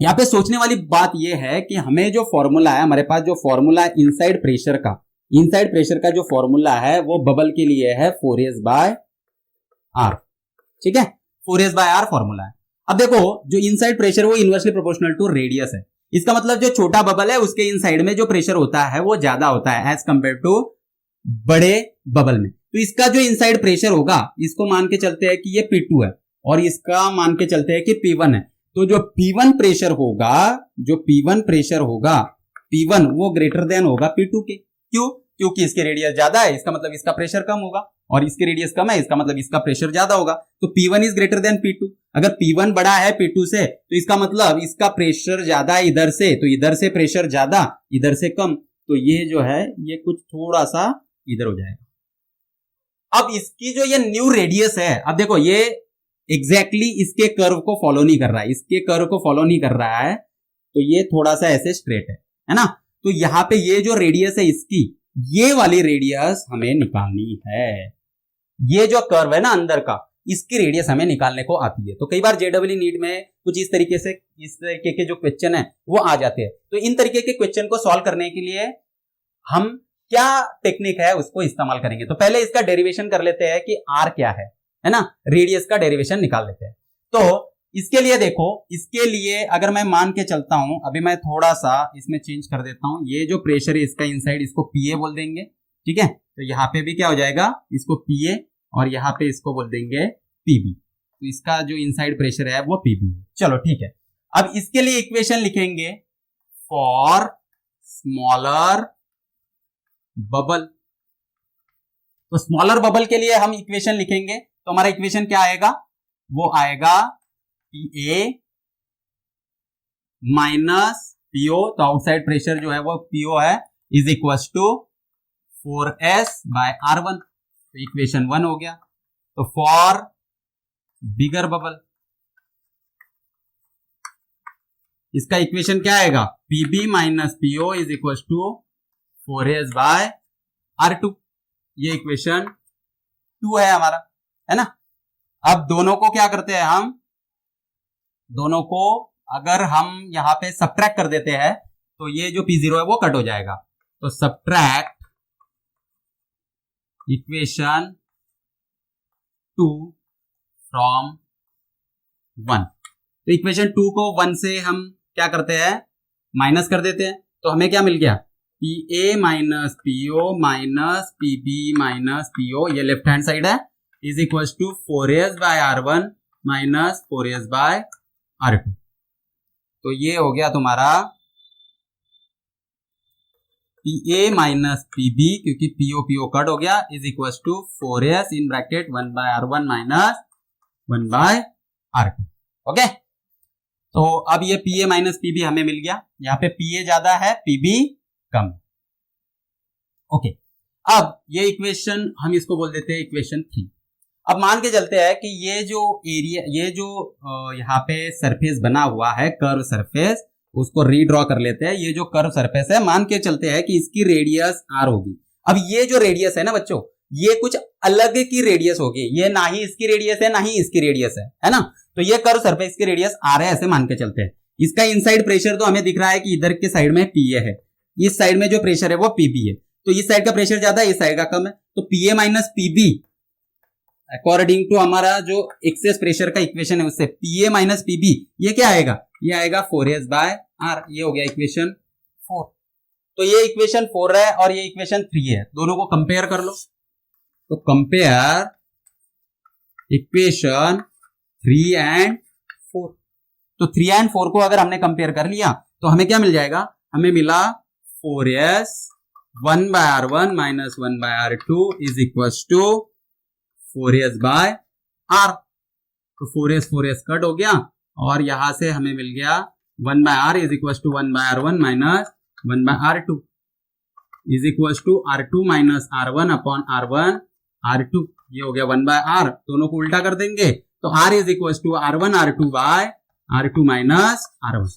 यहां पे सोचने वाली बात यह है कि हमें जो फॉर्मूला है, हमारे पास जो फॉर्मूला है इनसाइड प्रेशर का, इनसाइड प्रेशर का जो फॉर्मूला है वो बबल के लिए है 4s/r, ठीक है, 4s/r फॉर्मूला है। अब देखो जो इनसाइड प्रेशर वो इनवर्सली प्रोपोर्शनल टू रेडियस है, इसका मतलब जो छोटा बबल है उसके इनसाइड में जो प्रेशर होता है वो ज्यादा होता है एज कंपेयर टू बड़े बबल में। तो इसका जो इनसाइड प्रेशर होगा इसको मान के चलते हैं कि ये P2 है और इसका मान के चलते हैं कि P1 है। तो जो P1 प्रेशर होगा, जो P1 प्रेशर होगा, P1 वो ग्रेटर देन होगा P2 के। क्यों? क्योंकि इसकी रेडियस ज्यादा है, इसका मतलब इसका प्रेशर कम होगा, और इसकी रेडियस कम है, इसका मतलब इसका प्रेशर ज्यादा होगा। तो P1 is greater than P2। अगर P1 बड़ा है P2 से तो इसका मतलब इसका प्रेशर ज्यादा है इधर से, तो इधर से प्रेशर ज्यादा, इधर से कम, तो ये जो है ये कुछ थोड़ा सा इधर हो जाएगा। अब इसकी जो ये न्यू रेडियस है, अब देखो ये एग्जैक्टली इसके कर्व को फॉलो नहीं कर रहा है, इसके कर्व को फॉलो नहीं कर रहा है, तो ये थोड़ा सा ऐसे स्ट्रेट है ना। तो यहां पे ये जो रेडियस है इसकी, ये वाली रेडियस हमें निकालनी है। ये जो कर्व है ना अंदर का, इसकी रेडियस हमें निकालने को आती है। तो कई बार जेडब्ल्यू नीट में कुछ इस तरीके के जो क्वेश्चन है वो आ जाते हैं। तो इन तरीके के क्वेश्चन को सॉल्व करने के लिए हम क्या टेक्निक है उसको इस्तेमाल करेंगे। तो पहले इसका डेरिवेशन कर लेते हैं कि आर क्या है ना, रेडियस का डेरिवेशन निकाल लेते हैं। तो इसके लिए देखो, इसके लिए अगर मैं मान के चलता हूं, अभी मैं थोड़ा सा इसमें चेंज कर देता हूं, ये जो प्रेशर है इसका इनसाइड, इसको पीए बोल देंगे, ठीक है। तो यहाँ पे भी क्या हो जाएगा, इसको पीए, और यहाँ पे इसको बोल देंगे पीबी। तो इसका जो इनसाइड प्रेशर है वो पीबी है। चलो ठीक है, अब इसके लिए इक्वेशन लिखेंगे फॉर स्मॉलर बबल। तो स्मॉलर बबल के लिए हम इक्वेशन लिखेंगे, तो हमारा इक्वेशन क्या आएगा, वो आएगा PA माइनस PO, तो आउटसाइड प्रेशर जो है वो PO है, इज इक्वल टू 4s/r1। तो इक्वेशन 1 हो गया। तो फॉर बिगर बबल इसका इक्वेशन क्या आएगा, PB minus PO is equal to 4s/r2। ये इक्वेशन 2 है हमारा, है ना। अब दोनों को क्या करते हैं हम, दोनों को अगर हम यहां पे सब्ट्रैक्ट कर देते हैं तो ये जो P0 है वो कट हो जाएगा। तो सब्ट्रैक्ट इक्वेशन 2 फ्रॉम 1। तो इक्वेशन 2 को 1 से हम क्या करते हैं, माइनस कर देते हैं। तो हमें क्या मिल गया, PA minus PO minus PB minus PO, ये लेफ्ट हैंड साइड है, is equal to 4s/r1 minus 4s/r2। तो ये हो गया तुम्हारा PA माइनस PB, क्योंकि PO कट हो गया, is equal to 4s in bracket 1/r1 minus 1/r2। Okay, तो अब ये PA माइनस PB हमें मिल गया। यहाँ पे PA ज्यादा है, PB कम। ओके, अब ये इक्वेशन हम इसको बोल देते हैं इक्वेशन 3। अब मान के चलते हैं कि ये जो एरिया, ये जो यहाँ पे सरफेस बना हुआ है, कर्व सरफेस, उसको रीड्रॉ कर लेते हैं। ये जो कर्व सरफेस है, मान के चलते हैं कि इसकी रेडियस r होगी। अब ये जो रेडियस है ना बच्चों, ये कुछ अलग की रेडियस होगी, ये ना ही इसकी रेडियस है ना ही इसकी रेडियस है ना। तो ये कर्व सरफेस की रेडियस r है, ऐसे मान के चलते हैं। इसका इनसाइड प्रेशर तो हमें दिख रहा है कि इधर के साइड में PA है, इस साइड में जो प्रेशर है वो PB है। तो इस साइड का प्रेशर ज्यादा है, इस साइड का कम है। तो PA minus PB according to हमारा जो एक्सेस प्रेशर का इक्वेशन है उससे PA माइनस PB ये क्या आएगा, ये आएगा 4s/r। ये हो गया इक्वेशन 4। तो ये इक्वेशन 4 है और ये इक्वेशन 3 है, दोनों को कंपेयर कर लो। तो कंपेयर इक्वेशन 3 एंड 4। तो 3 एंड 4 को अगर हमने कंपेयर कर लिया तो हमें क्या मिल जाएगा, हमें मिला 4s 1/r1 minus 1/r2 is equal to 4s/r। तो 4s कट हो गया और यहां से हमें मिल गया 1/r is equal to 1/r1 minus 1/r2 is equal to r2 minus r1 upon r1 r2। ये हो गया 1/r, दोनों को उल्टा कर देंगे तो r is equal to r1 r2 by r2 minus r1।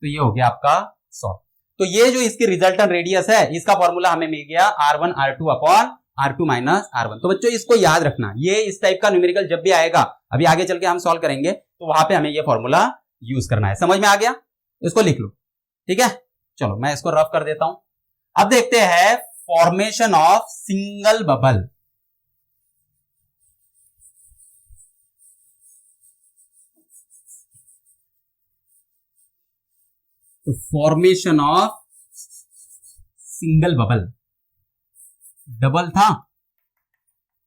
तो ये हो गया आपका सॉल्व। तो ये जो इसकी रिजल्टेंट रेडियस है, इसका फॉर्मूला हमें मिल गया r1 r2 upon r2 minus r1। तो बच्चों इसको याद रखना, ये इस टाइप का न्यूमेरिकल जब भी आएगा, अभी आगे चल के हम सॉल्व करेंगे, तो वहां पे हमें ये फॉर्मूला यूज करना है। समझ में आ गया, इसको लिख लो, ठीक है। चलो मैं इसको रफ कर देता हूं। अब देखते हैं फॉर्मेशन ऑफ सिंगल बबल, तो formation of single bubble, double था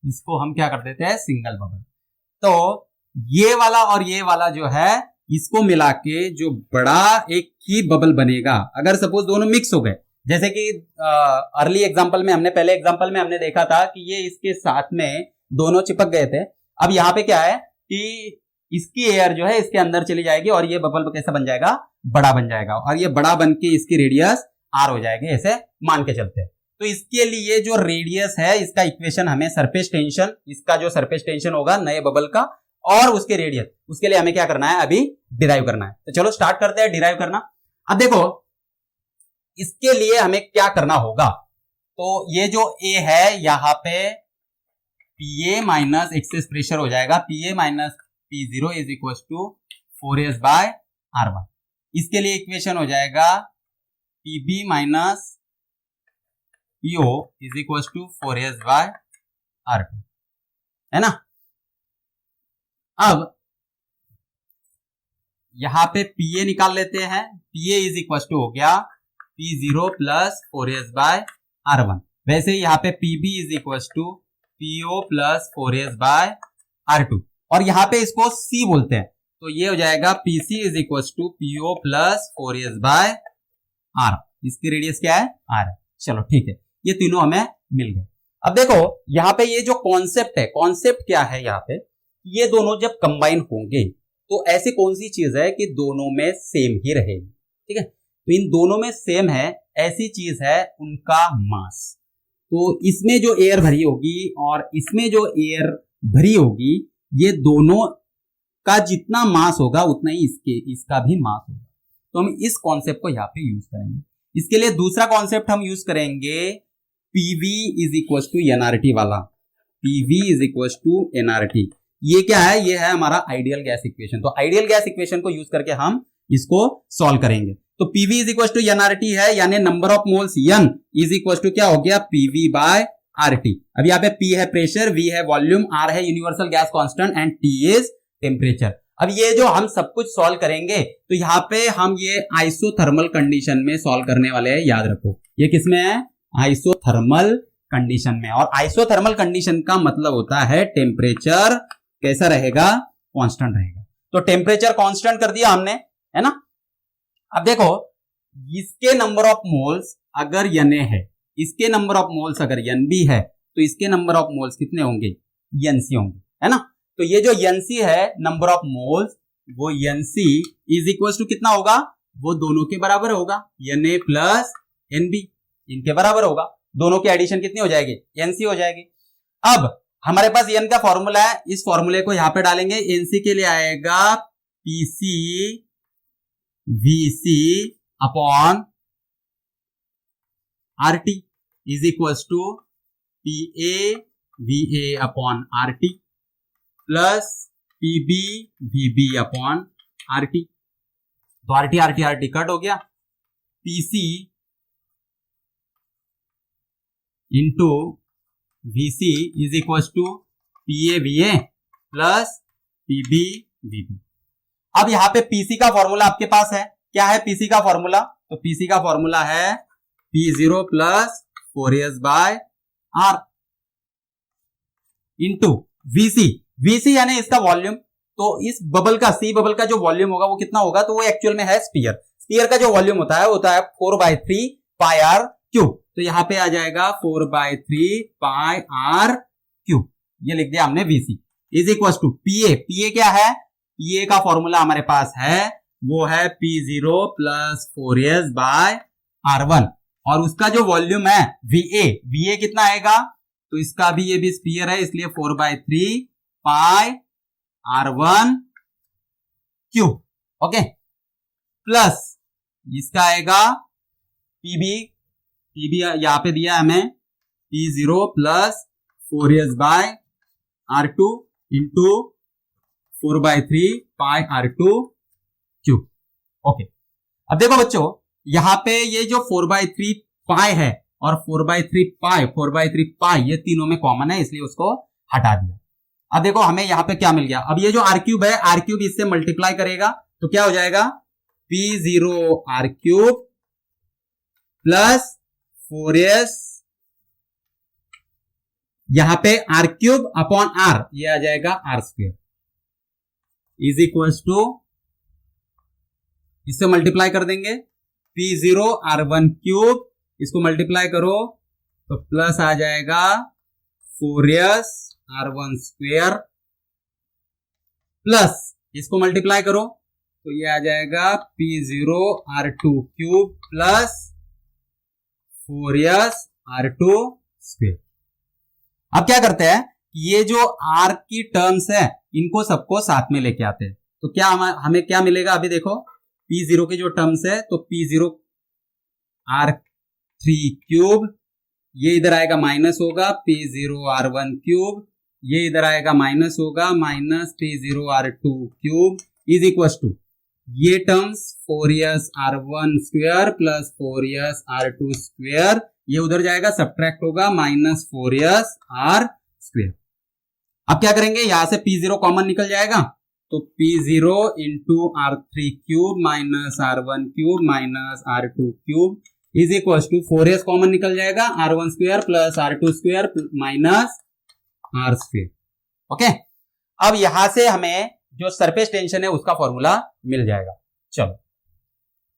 इसको हम क्या कर देते हैं सिंगल बबल। तो ये वाला और ये वाला जो है इसको मिला के जो बड़ा एक ही बबल बनेगा, अगर सपोज दोनों मिक्स हो गए, जैसे कि अर्ली एग्जांपल में हमने पहले एग्जांपल में हमने देखा था कि ये इसके साथ में दोनों चिपक गए थे। अब यहाँ पे क्या है कि इसकी एयर जो है इसके अंदर चली जाएगी और ये बबल कैसा बन जाएगा, बड़ा बन जाएगा, और ये बड़ा बन के इसकी रेडियस आर हो जाएगी, ऐसे मान के चलते हैं। तो इसके लिए जो रेडियस है इसका इक्वेशन हमें सरफेस टेंशन, इसका जो सरफेस टेंशन होगा नए बबल का और उसके रेडियस, उसके लिए हमें क्या करना है अभी डिराइव करना है। तो चलो स्टार्ट करते हैं डिराइव करना। अब देखो इसके लिए हमें क्या करना होगा, तो ये जो ए है यहाँ पे पीए माइनस एक्सेस प्रेशर हो जाएगा, PA minus P0 is equal to 4s by R1। इसके लिए इक्वेशन हो जाएगा PB minus PO is equal to 4s by R2, है ना। अब यहां पे PA निकाल लेते हैं, PA इज इक्वल टू हो गया P0 plus 4s by R1। वैसे यहां पे PB is equal to PO plus 4s by R2, और यहां पे इसको C बोलते हैं, तो ये हो जाएगा PC is equal to PO plus 4s by R। इसकी रेडियस क्या है R है। चलो ठीक है, ये तीनों हमें मिल गए। अब देखो यहाँ पे ये जो कॉन्सेप्ट है, कॉन्सेप्ट क्या है यहाँ पे, ये दोनों जब कंबाइन होंगे तो ऐसी कौन सी चीज है कि दोनों में सेम ही रहेगी, ठीक है। तो इन दोनों में सेम है ऐसी चीज है उनका मास। तो इसमें जो एयर भरी होगी और इसमें जो एयर भरी होगी, ये दोनों का जितना मास होगा उतना ही इसका भी मास होगा। तो हम इस कॉन्सेप्ट को यहाँ पे यूज करेंगे। इसके लिए दूसरा कॉन्सेप्ट हम यूज करेंगे PV is equal to NRT वाला, PV is equal to NRT. ये क्या है, ये है हमारा आइडियल गैस इक्वेशन। तो आइडियल गैस इक्वेशन को यूज करके हम इसको सॉल्व करेंगे। तो PV is equal to NRT है, यानी number of moles N is equal to क्या हो गया PV बाय RT। अब यहाँ पे P है प्रेशर, V है वॉल्यूम, R है universal gas constant and T is temperature. अब ये जो हम सब कुछ सॉल्व करेंगे तो यहाँ पे हम ये आइसोथर्मल कंडीशन में सॉल्व करने वाले हैं, याद रखो। ये किसमें है, आइसोथर्मल कंडीशन में। और आइसोथर्मल कंडीशन का मतलब होता है टेम्परेचर कैसा रहेगा, कांस्टेंट रहेगा। तो टेम्परेचर कांस्टेंट कर दिया हमने, है ना। अब देखो इसके नंबर ऑफ मोल्स अगर Na है, इसके नंबर ऑफ मोल्स अगर Nb है, तो इसके नंबर ऑफ मोल्स कितने होंगे, Nc होंगे, है ना। तो ये जो Nc है नंबर ऑफ मोल्स, वो Nc इज इक्वल टू कितना होगा, वो दोनों के बराबर होगा, Na प्लस Nb, इनके बराबर होगा। दोनों की एडिशन कितनी हो जाएगी, Nc हो जाएगी। अब हमारे पास N का फॉर्मूला है, इस फॉर्मूले को यहां पे डालेंगे। Nc के लिए आएगा Pc Vc upon RT is equal to PA VA upon RT plus PB VB upon RT। तो RT कट हो गया, PC into VC is equal to PA VA plus PB VB। अब यहां पे PC का फॉर्मूला आपके पास है, क्या है PC का फॉर्मूला, तो PC का फॉर्मूला है P0 plus 4s by R into VC यानी इसका वॉल्यूम। तो इस बबल का, C बबल का जो वॉल्यूम होगा वो कितना होगा, तो वो एक्चुअल में है स्फीयर का जो वॉल्यूम होता है 4/3 पाई R क्यूब। तो यहां पे आ जाएगा 4/3 पाई R क्यूब, ये लिख दिया हमने। VC is equal to PA क्या है, PA का फॉर्मूला हमारे पास है, वो है P0 plus 4s by R1, और उसका जो वॉल्यूम है VA कितना आएगा, तो इसका भी ये भी स्फीयर है, इसलिए 4/3 पाई R1 क्यूब, ओके, प्लस इसका आएगा PB यहां पे दिया हमें P0 plus 4s by R2 into 4/3 pi R2 cube, okay. अब देखो बच्चों, यहां पे ये जो 4/3 पाई है, और 4/3 पाई ये तीनों में कॉमन है, इसलिए उसको हटा दिया। अब देखो हमें यहां पे क्या मिल गया, अब ये जो आर क्यूब है, आर क्यूब इससे मल्टीप्लाई करेगा तो क्या हो जाएगा, P0 are cube plus 4s, यहां पे आर क्यूब अपॉन आर, ये आ जाएगा R square, is equal to, इससे मल्टीप्लाई कर देंगे, P0 R1 क्यूब, इसको मल्टीप्लाई करो तो प्लस आ जाएगा 4s R1 स्क्वायर, प्लस इसको मल्टीप्लाई करो तो ये आ जाएगा P0 R2 cube plus 4s R2 square. अब क्या करते हैं, ये जो R की टर्म्स है इनको सबको साथ में लेके आते हैं, तो क्या हमें क्या मिलेगा, अभी देखो P0 के जो टर्म्स है तो P0 R3 क्यूब, ये इधर आएगा माइनस होगा P0 R1 क्यूब, ये इधर आएगा माइनस होगा minus P0 R2 cube, is equal to ये terms 4s R1 square plus 4s R2 square, ये उधर जाएगा सब्ट्रैक्ट होगा माइनस 4s R स्क्वायर। अब क्या करेंगे, यहां से P0 कॉमन निकल जाएगा तो P0 into R3 cube minus R1 cube minus R2 cube is equal to 4s common निकल जाएगा, R1 square plus R2 square minus R square. Okay, अब यहां से हमें जो सरफेस टेंशन है उसका फॉर्मूला मिल जाएगा। चलो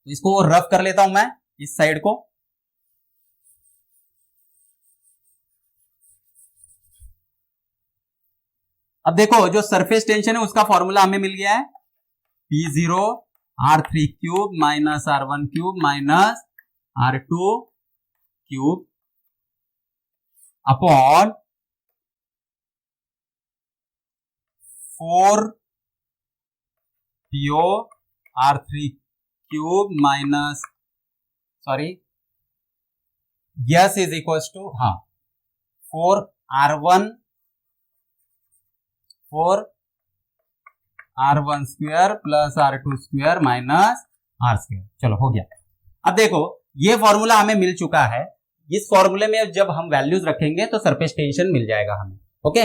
इसको रफ कर लेता हूं मैं इस साइड को, अब देखो जो सरफेस टेंशन है उसका फॉर्मूला हमें मिल गया है, P0 R3 cube minus R1 cube minus R2 cube upon 4PO R3 cube minus यस is equal to 4R1 square plus R2 square minus R square. चलो हो गया। अब देखो ये फॉर्मूला हमें मिल चुका है, इस फॉर्मूले में जब हम वैल्यूज रखेंगे तो सरफेस टेंशन मिल जाएगा हमें। ओके,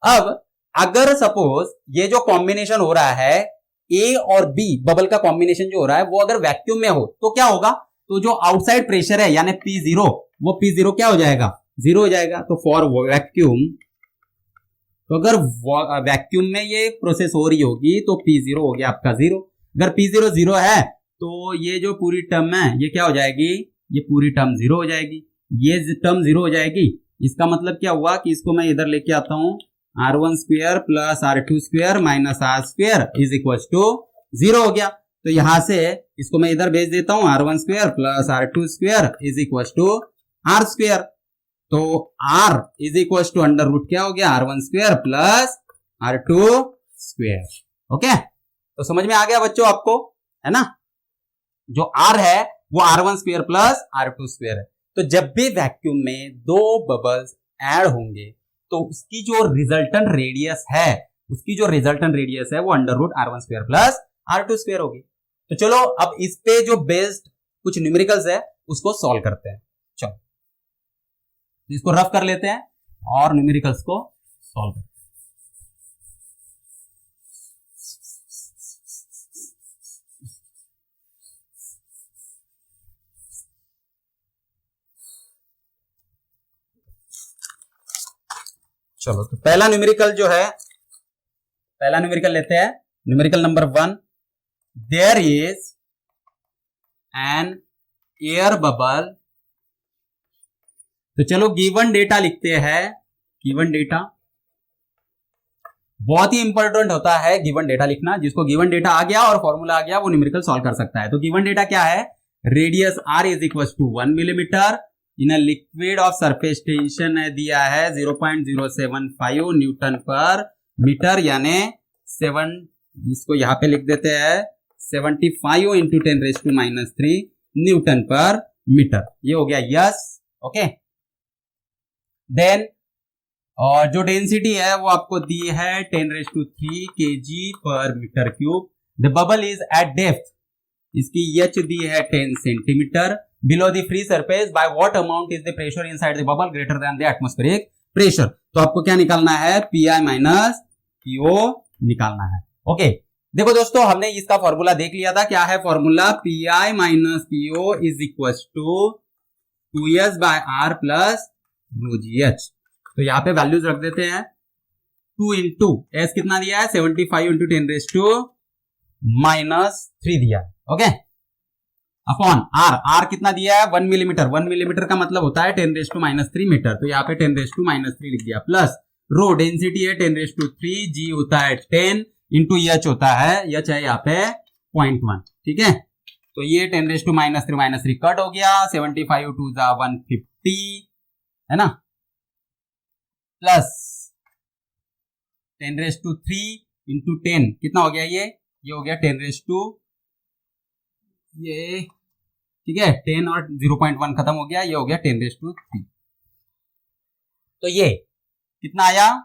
अब अगर सपोज ये जो कॉम्बिनेशन हो रहा है ए और बी, बबल का कॉम्बिनेशन जो हो रहा है वो अगर वैक्यूम में हो तो क्या होगा, तो जो आउटसाइड प्रेशर है यानी P0 वो P0 क्या हो जाएगा, जीरो हो जाएगा। तो फॉर वैक्यूम, तो अगर वैक्यूम में ये प्रोसेस हो रही होगी तो P0 हो गया आपका जीरो। अगर P0 जीरो है तो ये जो पूरी टर्म है ये क्या हो जाएगी, ये पूरी टर्म जीरो हो जाएगी, ये टर्म जीरो हो जाएगी। इसका मतलब क्या हुआ कि इसको मैं इधर लेके आता हूं, R1 square plus R2 square minus R square is equal to zero हो गया। तो यहां से इसको मैं इधर भेज देता हूं, R1 square plus R2 square is equal to R square. तो R is equal to under root क्या हो गया, R1 square plus R2 square. Okay, तो समझ में आ गया बच्चों आपको, है ना। जो R है वो R1 square plus R2 square है। तो जब भी वैक्यूम में दो बबल्स ऐड होंगे तो उसकी जो रिजल्टेंट रेडियस है वो under root R1 square plus R2 square होगी। तो चलो अब इस पे जो बेस्ड कुछ न्यूमेरिकल्स है उसको सॉल्व करते हैं। चलो इसको रफ कर लेते हैं और न्यूमेरिकल्स को सॉल्व करते हैं। चलो तो पहला न्यूमेरिकल लेते हैं, numerical number 1, there is an air bubble. तो चलो गिवन डेटा लिखते हैं। गिवन डेटा बहुत ही इंपॉर्टेंट होता है, गिवन डेटा लिखना। जिसको गिवन डेटा आ गया और फॉर्मूला आ गया वो न्यूमेरिकल सॉल्व कर सकता है। तो गिवन डेटा क्या है, radius R is equal to 1 millimetre in a liquid of surface tension दिया है 0.075 न्यूटन पर मीटर, यानी 7, इसको यहां पे लिख देते हैं 75 इंटू 10⁻³ न्यूटन पर मीटर। ये हो गया यस। ओके, देन और जो डेंसिटी है वो आपको दी है 10⁻³ kg पर metre cube. The bubble is at depth इसकी एच दी है 10 centimetre. Below the free surface by what amount is the pressure inside the bubble greater than the atmospheric pressure. तो आपको क्या निकालना है, पीआई माइनस पीओ निकालना है। ओके देखो दोस्तों, हमने इसका फॉर्मूला देख लिया था। क्या है formula, PI minus PO is equal to 2s by R plus rho G H. तो यहाँ पे वैल्यूज रख देते हैं। 2 इंटू एस कितना दिया है, 75 इंटू 10⁻³ दिया है। ओके अपॉन आर, आर कितना दिया है 1 मिलीमीटर। 1 मिलीमीटर का मतलब होता है 10⁻³ मीटर। तो यहाँ पे 10⁻³ लिख दिया। प्लस रो डेंसिटी है 10⁻³ जी होता है 10 इंटू एच होता है, एच है यहाँ पे 0.1। ठीक है तो ये 10⁻³ कट हो गया। 75 2 जा 150 है ना, प्लस 10⁻³ इंटू 10 कितना हो गया, ये हो गया 10⁻, ये ठीक है 10 और 0.1 खत्म हो गया, ये हो गया 10⁻³ तो ये कितना आया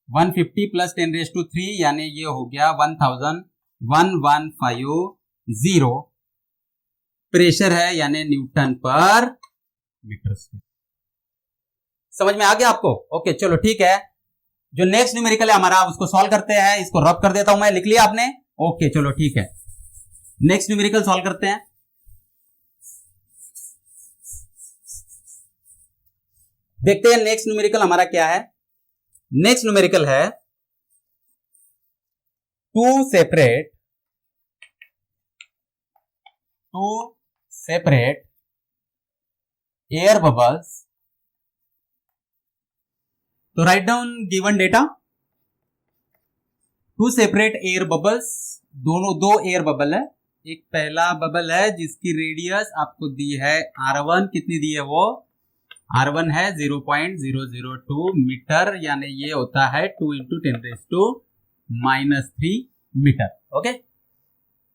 150 प्लस 10⁻³ यानी ये हो गया 1150 प्रेशर है, यानी न्यूटन पर मीटर स्क्वायर। समझ में आ गया आपको? ओके चलो ठीक है, जो नेक्स्ट न्यूमेरिकल है हमारा उसको सॉल्व करते हैं। इसको रब कर देता हूं मैं, लिख लिया आपने? ओके चलो ठीक है, नेक्स्ट न्यूमेरिकल सॉल्व करते हैं। देखते हैं नेक्स्ट न्यूमेरिकल हमारा क्या है। नेक्स्ट न्यूमेरिकल है टू सेपरेट एयर बबल्स। तो right down given data. Two separate air bubbles, दो एयर बबल है। एक पहला बबल है जिसकी रेडियस आपको दी है R1, कितनी दी है वो, R1 है 0.002 मीटर, यानी ये होता है 2 इंटू 10⁻³ मीटर। ओके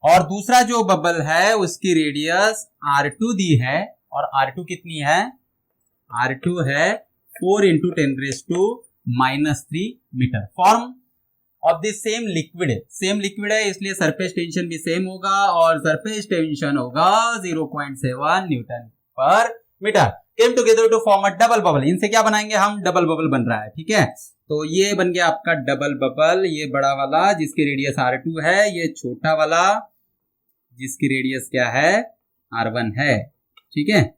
और दूसरा जो बबल है उसकी रेडियस R2 दी है, और R2 कितनी है, R2 है 4 into 10⁻³ metre. Form of the same liquid है इसलिए सरफेस टेंशन भी सेम होगा, और सरफेस टेंशन होगा 0.7 न्यूटन पर metre. Came together to form a double bubble. इनसे क्या बनाएंगे हम, डबल बबल बन रहा है। ठीक है तो ये बन गया आपका डबल बबल, ये बड़ा वाला जिसकी रेडियस R2 है, ये छोटा वाला जिसकी रेडियस क्या है R1 है। ठीक है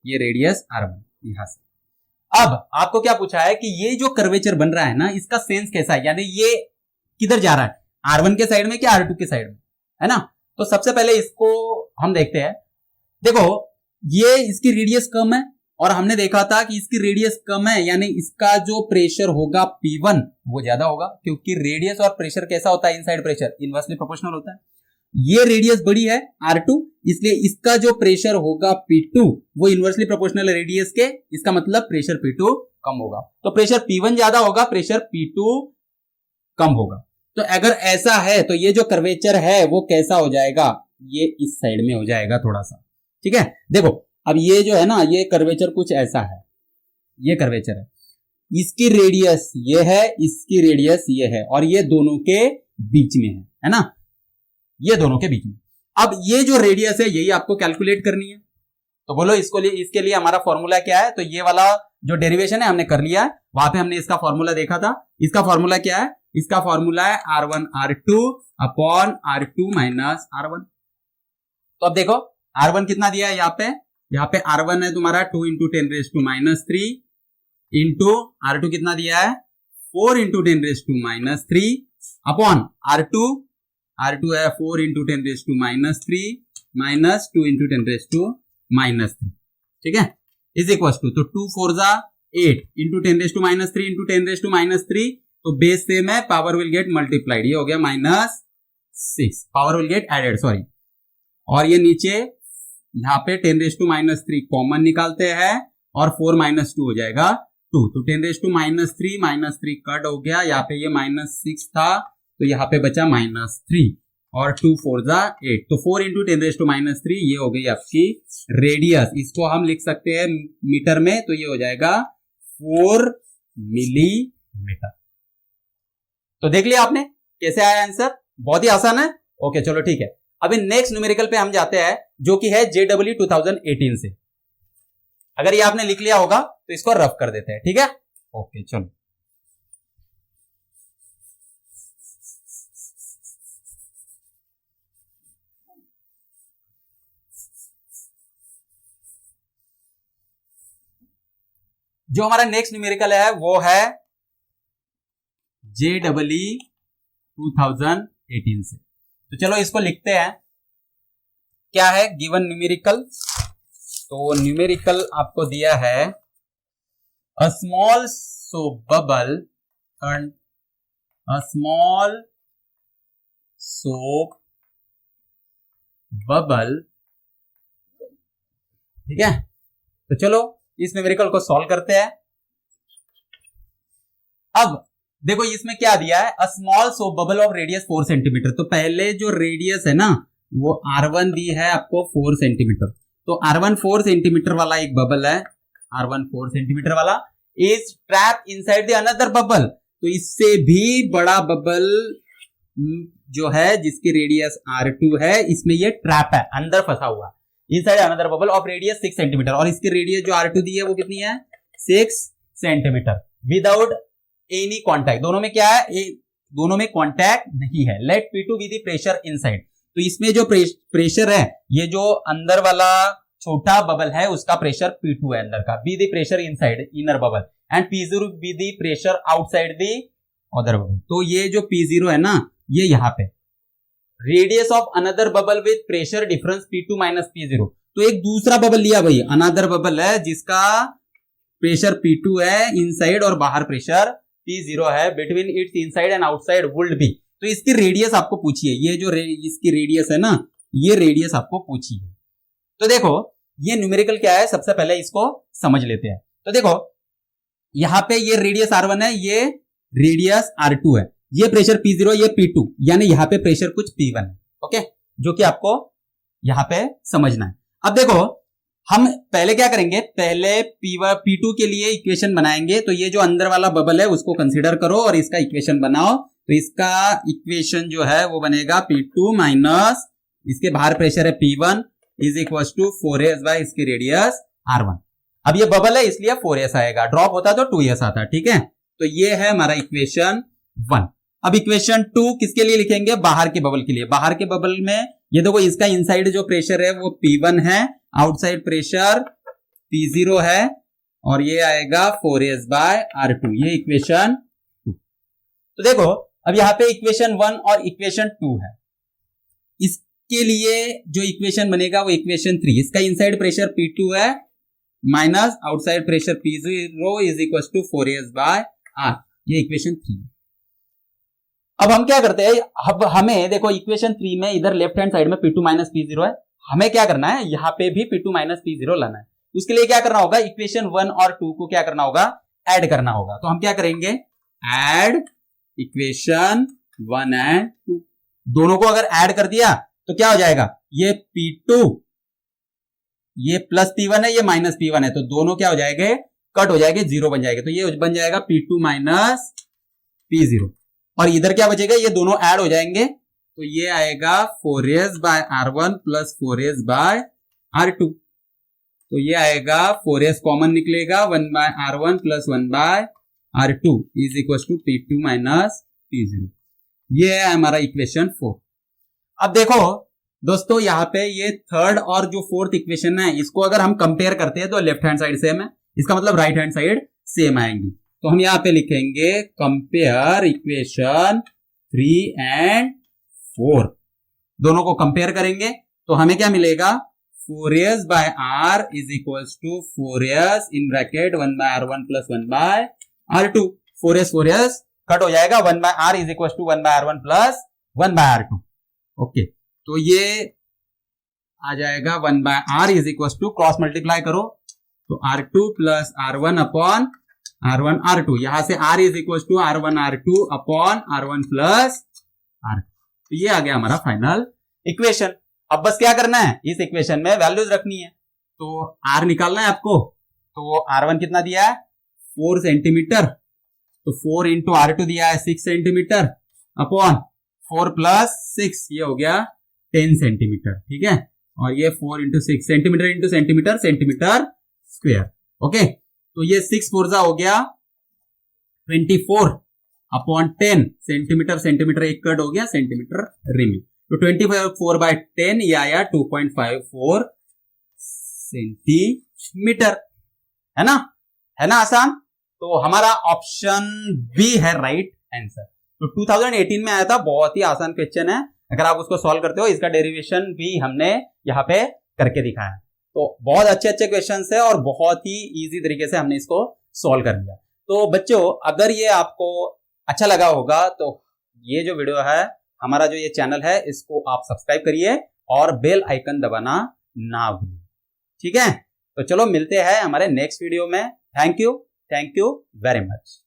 ये रेडियस R1 यहां से। अब आपको क्या पूछा है कि ये जो कर्वेचर बन रहा है ना, इसका सेंस कैसा है, यानी ये किधर जा रहा है, R1 के साइड में क्या R2 के साइड में, है ना। तो सबसे पहले इसको हम देखते हैं। देखो ये इसकी रेडियस कम है, और हमने देखा था कि इसकी रेडियस कम है यानी इसका जो प्रेशर होगा P1 वो ज्यादा होगा, क्योंकि रेडियस और प्रेशर कैसा होता है, इनसाइड प्रेशर इनवर्सली प्रोपोर्शनल होता है। ये रेडियस बड़ी है R2, इसलिए इसका जो प्रेशर होगा P2 वो इनवर्सली प्रोपोर्शनल है रेडियस के, इसका मतलब प्रेशर P2 कम होगा। तो प्रेशर P1 ज्यादा होगा, प्रेशर P2 कम होगा। तो अगर ऐसा है तो ये जो कर्वेचर है वो कैसा हो जाएगा, ये इस साइड में हो जाएगा थोड़ा सा। ठीक है देखो अब ये जो है ना, ये कर्वेचर कुछ ऐसा है, ये कर्वेचर है, इसकी रेडियस ये है, इसकी रेडियस ये है, और ये दोनों के बीच में है ना, ये दोनों के बीच में। अब ये जो रेडियस है यही आपको कैलकुलेट करनी है। तो बोलो इसके लिए हमारा फॉर्मूला क्या है। तो ये वाला जो डेरिवेशन है हमने कर लिया है, वहां पे हमने इसका फॉर्मूला देखा था। इसका फॉर्मूला क्या है, इसका फॉर्मूला है R1 R2 upon R2 minus R1। तो अब देखो R1 कितना दिया है यहाँ पे R1 है तुम्हारा 2 इंटू 10⁻³ इंटू R2 कितना दिया है 4 इंटू 10⁻³ अपॉन R2 है 4 इंटू 10⁻³ माइनस 2 इंटू 10⁻³ ठीक है इज इक्वल टू, तो 2 4 जा 8 इंटू 10⁻³ इंटू 10⁻³ तो बेस सेम है, पावर विल गेट मल्टीप्लाइड, ये हो गया -6, power will get added sorry. और ये नीचे यहाँ पे 10⁻³ कॉमन निकालते हैं और 4 - 2 हो जाएगा 2, तो 10⁻³ कट हो गया, यहाँ पे ये -6 था तो यहाँ पे बचा -3 और 2 4 जा 8, तो 4 इंटू 10⁻³ ये हो गई आपकी रेडियस। इसको हम लिख सकते हैं मीटर में, तो ये हो जाएगा 4 मिलीमीटर। तो देख लिया आपने कैसे आया आंसर, बहुत ही आसान है। ओके चलो ठीक है, अभी नेक्स्ट न्यूमेरिकल पे हम जाते हैं, जो कि है JEE 2018 से। अगर ये आपने लिख लिया होगा तो इसको रफ कर देते हैं, ठीक है। ओके चलो, जो हमारा नेक्स्ट न्यूमेरिकल है वो है JEE 2018 से। तो चलो इसको लिखते हैं। क्या है गिवन न्यूमेरिकल? तो न्यूमेरिकल आपको दिया है a small soap bubble and a small soap bubble, ठीक है। तो चलो इस न्यूमेरिकल को सॉल्व करते हैं। अब देखो इसमें क्या दिया है, a small soap bubble of radius 4 centimetre. तो पहले जो रेडियस है ना वो R1 दी है आपको 4 सेंटीमीटर। तो R1 4 सेंटीमीटर वाला एक बबल है, R1 4 सेंटीमीटर वाला is trap inside the another bubble. तो इससे भी बड़ा बबल जो है जिसकी रेडियस R2 है, इसमें ये ट्रैप है, अंदर फंसा हुआ inside another bubble of radius 6 centimetre. और इसकी रेडियस जो R2 दी है वो कितनी है, 6 सेंटीमीटर विदाउट एनी कॉन्टैक्ट। दोनों में क्या है, दोनों में कॉन्टैक्ट नहीं है। Let P2 be the pressure inside. तो इसमें जो प्रेशर है, ये जो अंदर वाला छोटा बबल है उसका प्रेशर P2 है अंदर का, B the pressure inside inner bubble, and P0 B the pressure outside the other bubble. तो ये जो P0 है ना, ये यहां पे radius of another bubble with pressure difference P2 minus P0। तो एक दूसरा बबल लिया भाई, अनदर बबल है जिसका प्रेशर P2 है इनसाइड और बाहर प्रेशर P0 है, between its inside and outside would be. तो इसकी रेडियस आपको पूछी है, ये जो इसकी रेडियस है ना, ये रेडियस आपको पूछी है। तो देखो ये न्यूमेरिकल क्या है, सबसे पहले इसको समझ लेते हैं। तो देखो यहां पे ये रेडियस R1 है, ये रेडियस R2 है, ये प्रेशर P0, ये P2, यानी यहां पे प्रेशर कुछ P1 है, ओके, जो कि आपको यहां पे समझना है। अब देखो हम पहले क्या करेंगे, पहले P2 के लिए इक्वेशन बनाएंगे। तो ये जो अंदर वाला बबल है उसको कंसीडर करो और इसका इक्वेशन बनाओ। तो इसका इक्वेशन जो है वो बनेगा P2 माइनस इसके बाहर प्रेशर है P1 is equal to 4s by इसकी रेडियस R1। अब ये बबल है इसलिए 4s आएगा, ड्रॉप होता तो 2s आता, ठीक है। तो ये है हमारा इक्वेशन 1। अब इक्वेशन 2 किसके लिए लिखेंगे, बाहर के बबल के लिए। बाहर के बबल में ये देखो इसका इनसाइड जो प्रेशर है वो P1 है, आउटसाइड प्रेशर P0 है, और ये आएगा 4s बाय R2, ये इक्वेशन 2। तो देखो अब यहां पे इक्वेशन 1 और इक्वेशन 2 है। इसके लिए जो इक्वेशन बनेगा वो इक्वेशन 3, इसका इनसाइड प्रेशर P2 है minus outside pressure P0 is equal to 4s by R, ये इक्वेशन 3। अब हम क्या करते हैं, अब हमें देखो इक्वेशन 3 में इधर लेफ्ट हैंड साइड में P2 माइनस P0 है, हमें क्या करना है, यहां पे भी P2 माइनस P0 लाना है। उसके लिए क्या करना होगा, इक्वेशन 1 और 2 को क्या करना होगा, ऐड करना होगा। तो हम क्या करेंगे, ऐड इक्वेशन 1 एंड 2, दोनों को अगर ऐड कर दिया तो क्या हो जाएगा, ये P2 ये प्लस P1 है, ये माइनस P1 है, तो दोनों क्या हो जाएंगे, कट हो जाएंगे, जीरो बन जाएगा। तो ये बन जाएगा P2 माइनस P0, और इधर क्या बचेगा, ये दोनों ऐड हो जाएंगे। तो ये आएगा 4s by R1 plus 4s by R2। तो ये आएगा 4s कॉमन निकलेगा, 1 by R1 plus 1 by R2 is equal to P2 minus P0। ये है हमारा इक्वेशन 4। अब देखो दोस्तों यहाँ पे ये थर्ड और जो फोर्थ इक्वेशन है इसको अगर हम कंपेयर करते हैं तो लेफ्ट हैंड साइड सेम है, इसका मतलब राइट हैंड साइड सेम आएंगी। तो हम यहाँ पे लिखेंगे कंपेयर इक्वेशन 3 एंड 4, दोनों को कंपेयर करेंगे तो हमें क्या मिलेगा, 4s by R is equal to 4s in bracket 1 by R1 plus 1 by R2। 4s cut हो जाएगा, 1 by R is equal to 1 by R1 plus 1 by R2। Okay, तो ये आ जाएगा 1 by R is equal to, cross multiply करो तो R2 plus R1 upon R1 R2, यहां से R is equal to R1 R2 upon R1 plus R2। तो ये आ गया हमारा फाइनल इक्वेशन। अब बस क्या करना है, इस इक्वेशन में वैल्यूज रखनी है। तो R निकालना है आपको, तो R1 कितना दिया है, 4 सेंटीमीटर, तो 4 इंटू R2 दिया है 6 सेंटीमीटर अपॉन 4 प्लस 6, ये हो गया 10 सेंटीमीटर, ठीक है। और ये 4 into 6 centimetre into centimetre, centimetre square. Okay, तो ये 6 4 हो गया 24/10 सेंटीमीटर, सेंटीमीटर एक कट हो गया, सेंटीमीटर रिमेन। तो 24/10 ये आया 2.54 सेंटीमीटर, है ना, है ना आसान। तो हमारा ऑप्शन बी है राइट आंसर। तो 2018 में आया था, बहुत ही आसान क्वेश्चन है, अगर आप उसको सॉल्व करते हो। इसका डेरिवेशन भी हमने यहाँ पे करके दिखाया। तो बहुत अच्छे अच्छे क्वेश्चंस है और बहुत ही इजी तरीके से हमने इसको सॉल्व कर लिया। तो बच्चों, अगर ये आपको अच्छा लगा होगा तो ये जो वीडियो है, हमारा जो ये चैनल है, इसको आप सब्सक्राइब करिए और बेल आइकन दबाना ना भूलिए, ठीक है। तो चलो मिलते हैं हमारे नेक्स्ट वीडियो में। Thank you very much.